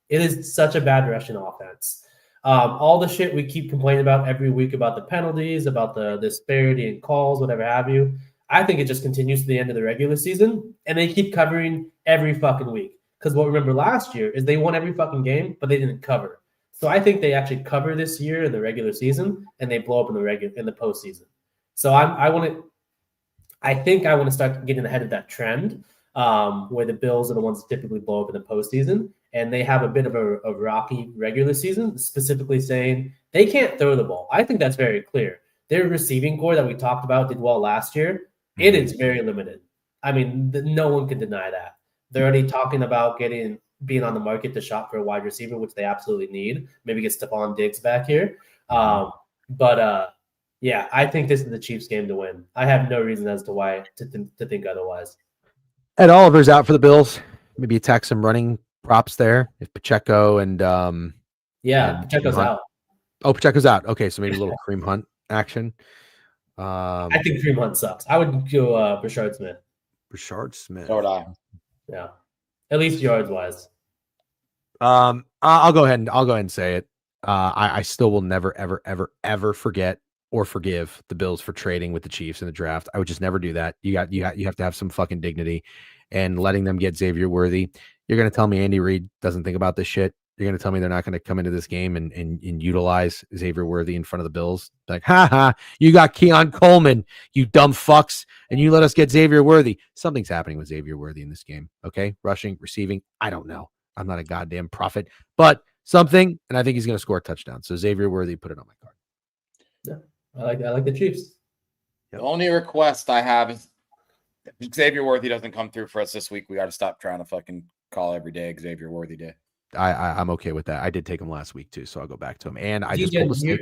It is such a bad rushing offense. All the shit we keep complaining about every week about the penalties, about the disparity in calls, whatever have you. I think it just continues to the end of the regular season, and they keep covering every fucking week. Because what we remember last year is they won every fucking game, but they didn't cover. So I think they actually cover this year in the regular season, and they blow up in the postseason. So I think I want to start getting ahead of that trend where the Bills are the ones that typically blow up in the postseason. And they have a bit of a rocky regular season, specifically saying they can't throw the ball. I think that's very clear. Their receiving core that we talked about did well last year. It is very limited. I mean, no one can deny that. They're already talking about being on the market to shop for a wide receiver, which they absolutely need. Maybe get Stephon Diggs back here. But yeah, I think this is the Chiefs' game to win. I have no reason as to why to think otherwise. Ed Oliver's out for the Bills. Maybe attack some running props there. If Pacheco and Yeah, and Pacheco's Hunt. out. Oh, Pacheco's out. Okay, so maybe a little Cream Hunt action. I think Kareem Hunt sucks. I would go Brashard Smith. Richard Smith. So would I. Yeah, at least yards wise. I'll go ahead and say it. I still will never, ever, ever, ever forget or forgive the Bills for trading with the Chiefs in the draft. I would just never do that. You have to have some fucking dignity, and letting them get Xavier Worthy. You're gonna tell me Andy Reid doesn't think about this shit? You're gonna tell me they're not gonna come into this game and utilize Xavier Worthy in front of the Bills? Like, ha, you got Keon Coleman, you dumb fucks, and you let us get Xavier Worthy. Something's happening with Xavier Worthy in this game. Okay, rushing, receiving, I don't know. I'm not a goddamn prophet, but something, and I think he's going to score a touchdown. So Xavier Worthy, put it on my card. Yeah, I like the Chiefs. The only request I have is if Xavier Worthy doesn't come through for us this week, we got to stop trying to fucking call every day Xavier Worthy Day. I'm okay with that. I did take him last week too, so I'll go back to him. And I just pulled a stake.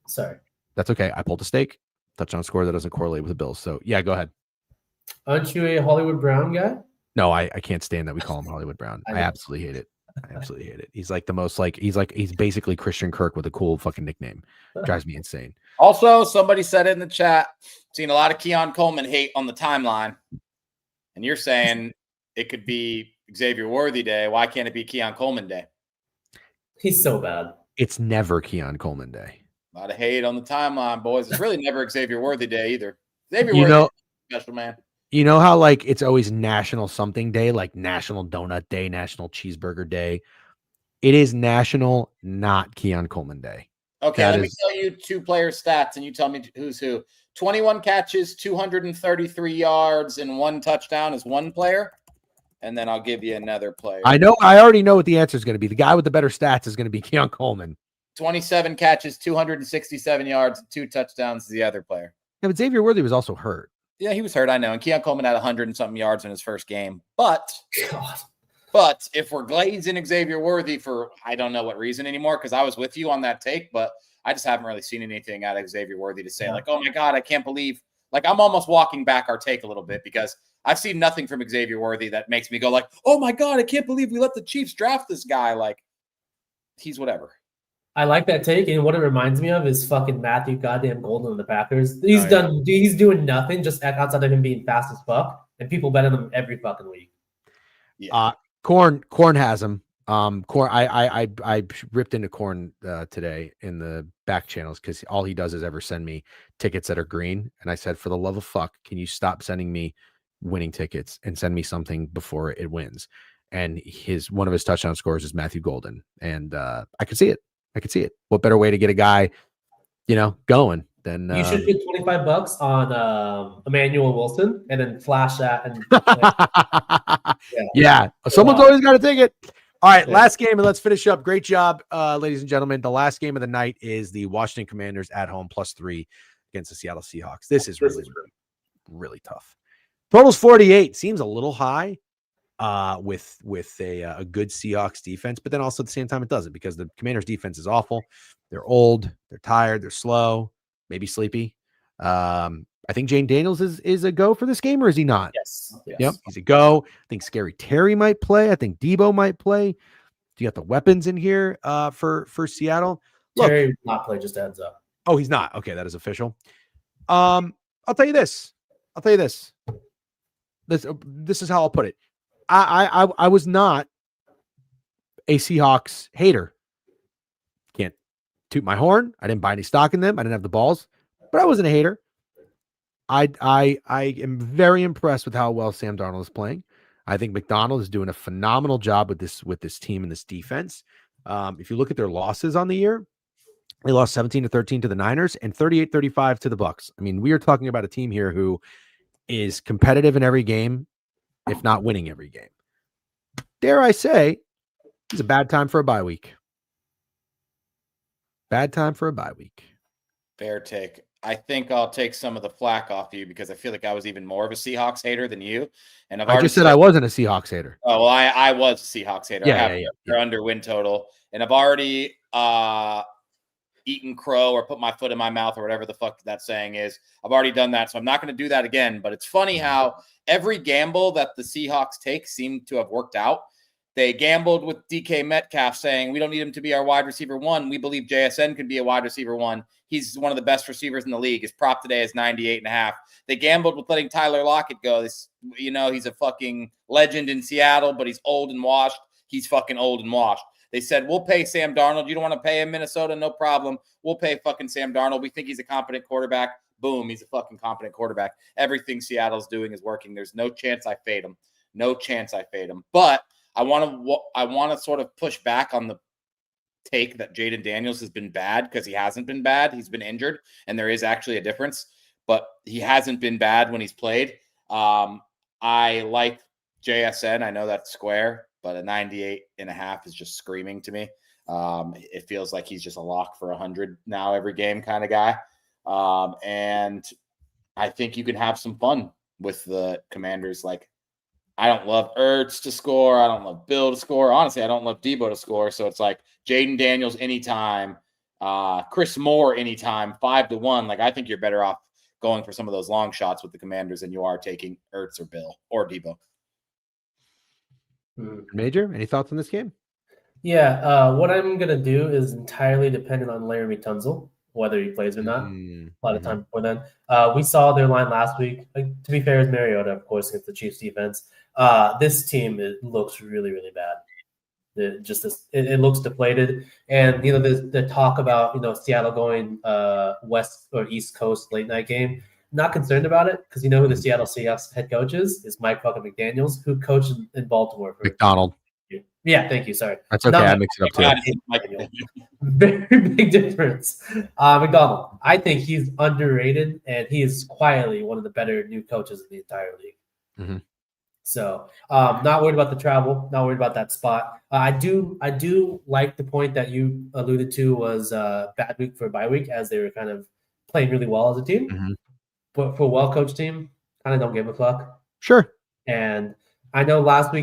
Sorry. That's okay. I pulled a stake. Touchdown score that doesn't correlate with the Bills. So yeah, go ahead. Aren't you a Hollywood Brown guy? No, I can't stand that we call him Hollywood Brown. I absolutely hate it. I absolutely hate it. He's like the most he's basically Christian Kirk with a cool fucking nickname. Drives me insane. Also, somebody said in the chat, seen a lot of Keon Coleman hate on the timeline. And you're saying it could be Xavier Worthy Day. Why can't it be Keon Coleman Day? He's so bad. It's never Keon Coleman Day. A lot of hate on the timeline, boys. It's really never Xavier Worthy Day either. Xavier Worthy, special man. You know how like it's always National something day, like National Donut Day, National Cheeseburger Day. It is National not Keon Coleman Day. Okay, let me tell you two player stats, and you tell me who's who. 21 catches, 233 yards, and 1 touchdown is one player. And then I'll give you another player. I already know what the answer is going to be. The guy with the better stats is going to be Keon Coleman. 27 catches, 267 yards, 2 touchdowns is the other player. Yeah, but Xavier Worthy was also hurt. Yeah, he was hurt, I know. And Keon Coleman had 100 and something yards in his first game. But if we're glazing Xavier Worthy for I don't know what reason anymore, because I was with you on that take, but I just haven't really seen anything out of Xavier Worthy to say, like, oh my God, I can't believe. Like, I'm almost walking back our take a little bit because I've seen nothing from Xavier Worthy that makes me go like, oh my God, I can't believe we let the Chiefs draft this guy. Like, he's whatever. I like that take, and what it reminds me of is fucking Matthew goddamn Golden in the Packers. He's doing nothing just outside of him being fast as fuck, and people bet on him every fucking week. Yeah. Corn has him. Corn. I ripped into Corn today in the back channels because all he does is ever send me tickets that are green, and I said, for the love of fuck, can you stop sending me winning tickets and send me something before it wins? And one of his touchdown scores is Matthew Golden, and I could see it. What better way to get a guy, going than you should put $25 on Emmanuel Wilson and then flash that. And yeah, someone's always got to take it. All right, last game, and let's finish up. Great job, ladies and gentlemen. The last game of the night is the Washington Commanders at home +3 against the Seattle Seahawks. This is really tough. Total's 48. Seems a little high with a good Seahawks defense, but then also at the same time it doesn't, because the Commanders defense is awful. They're old, they're tired, they're slow, maybe sleepy. I think Jane Daniels is a go for this game, or is he not? Yes. Yep, he's a go. I think Scary Terry might play. I think Debo might play. You got the weapons in here for Seattle. Look, Terry will not play, just heads up. Oh, he's not. Okay, that is official. I'll tell you this. This is how I'll put it. I was not a Seahawks hater. Can't toot my horn. I didn't buy any stock in them. I didn't have the balls, but I wasn't a hater. I am very impressed with how well Sam Darnold is playing. I think McDonald is doing a phenomenal job with this team and this defense. If you look at their losses on the year, they lost 17-13 to the Niners and 38-35 to the Bucs. I mean, we are talking about a team here who is competitive in every game, if not winning every game. Dare I say, it's a bad time for a bye week. Bad time for a bye week. Fair take. I think I'll take some of the flack off you, because I feel like I was even more of a Seahawks hater than you. And I just said I wasn't a Seahawks hater. Oh, well, I was a Seahawks hater. Yeah, I have their under win total, and I've already eaten crow or put my foot in my mouth or whatever the fuck that saying is. I've already done that, so I'm not going to do that again. But it's funny how every gamble that the Seahawks take seemed to have worked out. They gambled with DK Metcalf, saying, we don't need him to be our wide receiver one. We believe JSN could be a wide receiver one. He's one of the best receivers in the league. His prop today is 98.5. They gambled with letting Tyler Lockett go. He's a fucking legend in Seattle, but he's old and washed. He's fucking old and washed. They said, we'll pay Sam Darnold. You don't want to pay him, Minnesota? No problem. We'll pay fucking Sam Darnold. We think he's a competent quarterback. Boom, he's a fucking competent quarterback. Everything Seattle's doing is working. There's no chance I fade him. No chance I fade him. But I want to sort of push back on the take that Jaden Daniels has been bad, because he hasn't been bad. He's been injured, and there is actually a difference, but he hasn't been bad when he's played. I like JSN. I know that's square, but a 98.5 is just screaming to me. It feels like he's just a lock for 100 now every game kind of guy. And I think you can have some fun with the Commanders. Like, I don't love Ertz to score. I don't love Bill to score. Honestly, I don't love Debo to score. So it's like Jaden Daniels anytime, Chris Moore anytime, 5-1. Like, I think you're better off going for some of those long shots with the Commanders than you are taking Ertz or Bill or Debo. Major, any thoughts on this game? Yeah, what I'm going to do is entirely dependent on Laramie Tunsil, whether he plays or not. A lot of time before then. We saw their line last week. To be fair, is Mariota, of course, against the Chiefs defense. This team, it looks really, really bad. It looks deflated. And, the talk about, Seattle going west or east coast late night game, not concerned about it, because who the Seattle Seahawks head coach is Mike fucking McDaniels, who coached in Baltimore. McDonald. Yeah, thank you. Sorry. That's okay. I mix it up too. Very big difference. McDonald, I think he's underrated, and he is quietly one of the better new coaches in the entire league. Mm-hmm. So, not worried about the travel, not worried about that spot. I do like the point that you alluded to was bad week for bye week, as they were kind of playing really well as a team. Mm-hmm. But for a well-coached team, kind of don't give a fuck. Sure. And I know last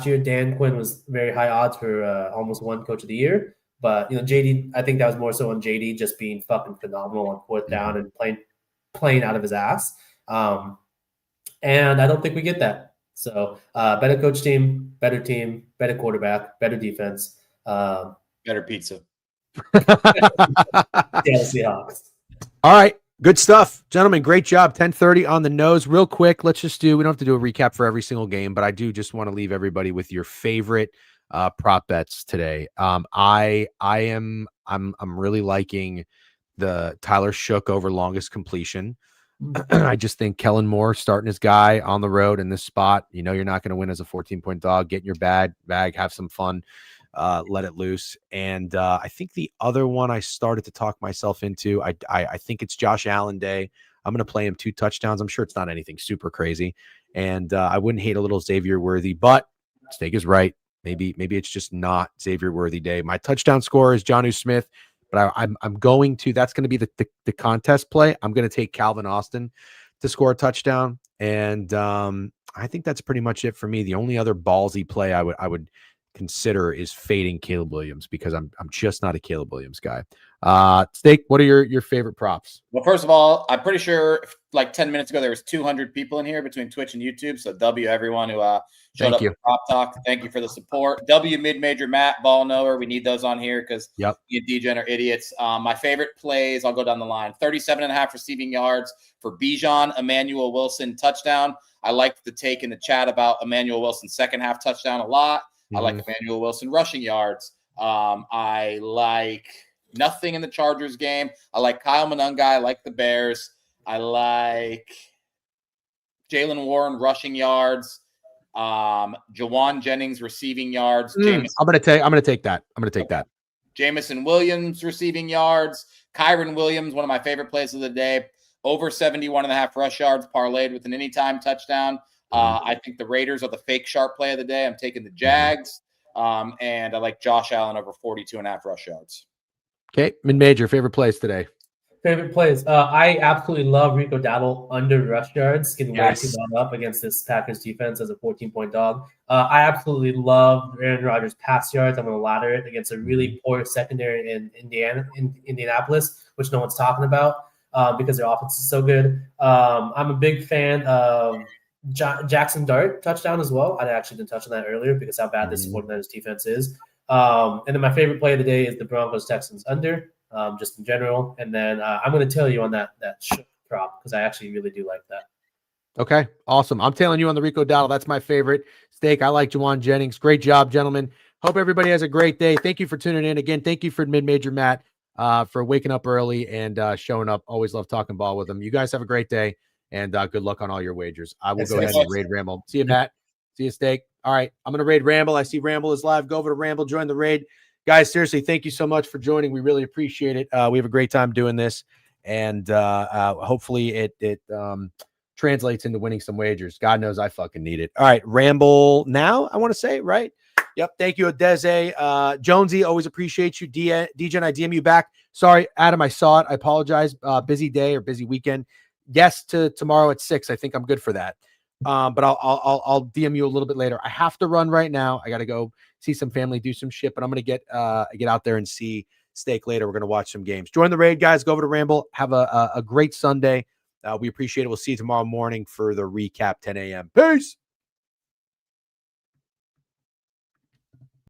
year, Dan Quinn was very high odds for almost won Coach of the Year. But, JD, I think that was more so on JD just being fucking phenomenal on fourth down and playing out of his ass. And I don't think we get that. So better coach team, better quarterback, better defense. Better pizza. Seahawks. All right. Good stuff, gentlemen. Great job. 10:30 on the nose. Real quick, we don't have to do a recap for every single game, but I do just want to leave everybody with your favorite prop bets today. I'm really liking the Tyler Shook over longest completion. I just think Kellen Moore starting his guy on the road in this spot. You're not going to win as a 14-point dog. Get in your bag, have some fun. Let it loose. And I think the other one I started to talk myself into, I think it's Josh Allen day. I'm going to play him 2 touchdowns. I'm sure it's not anything super crazy. And I wouldn't hate a little Xavier Worthy, but stake is right. Maybe it's just not Xavier Worthy day. My touchdown scorer is Jonnu Smith, but I'm going to, that's going to be the contest play. I'm going to take Calvin Austin to score a touchdown. And I think that's pretty much it for me. The only other ballsy play I would consider is fading Caleb Williams, because I'm just not a Caleb Williams guy. Steak, what are your favorite props? Well, first of all, I'm pretty sure like 10 minutes ago there was 200 people in here between Twitch and YouTube. So W everyone who showed up for Prop Talk. Thank you for the support. W mid-major Matt, ball knower. We need those on here because me and DGen are idiots. My favorite plays, I'll go down the line. 37.5 receiving yards for Bijan, Emmanuel Wilson touchdown. I like the take in the chat about Emmanuel Wilson's second half touchdown a lot. I like Emmanuel Wilson rushing yards. I like nothing in the Chargers game. I like Kyle Monunga. I like the Bears. I like Jalen Warren rushing yards. Jawan Jennings receiving yards. I'm gonna take that. Jamison Williams receiving yards. Kyron Williams, one of my favorite plays of the day. Over 71.5 rush yards, parlayed with an anytime touchdown. I think the Raiders are the fake sharp play of the day. I'm taking the Jags. And I like Josh Allen over 42.5 rush yards. Okay, mid-major, favorite plays today. Favorite plays. I absolutely love Rico Dowdle under rush yards, getting way too balled up against this Packers defense as a 14-point dog. I absolutely love Aaron Rodgers pass yards. I'm going to ladder it against a really poor secondary in Indianapolis, which no one's talking about because their offense is so good. I'm a big fan of Jackson Dart touchdown as well. I actually didn't touch on that earlier because how bad this 49ers defense is. And then my favorite play of the day is the Broncos Texans under. Just in general. And then I'm going to tail you on that shook prop because I actually really do like that. Okay, awesome. I'm tailing you on the Rico Dowdle. That's my favorite. Steak, I like Jawan Jennings. Great job, gentlemen. Hope everybody has a great day. Thank you for tuning in. Again, thank you for mid-major Matt for waking up early and showing up. Always love talking ball with him. You guys have a great day, and good luck on all your wagers. I will go ahead and raid Ramble. See you, Matt. See you, Steak. All right, I'm going to raid Ramble. I see Ramble is live. Go over to Ramble. Join the raid. Guys, seriously, thank you so much for joining. We really appreciate it. We have a great time doing this, and hopefully it translates into winning some wagers. God knows I fucking need it. All right, Ramble now, I want to say, right? Yep, thank you, Odeze. Jonesy, always appreciate you. DJ, I DM you back. Sorry, Adam, I saw it. I apologize. Busy day or busy weekend. Yes to tomorrow at 6. I think I'm good for that. But I'll DM you a little bit later. I have to run right now. I got to go see some family, do some shit, but I'm going to get out there and see Steak later. We're going to watch some games. Join the raid, guys. Go over to Ramble. Have a great Sunday. We appreciate it. We'll see you tomorrow morning for the recap, 10 a.m. Peace.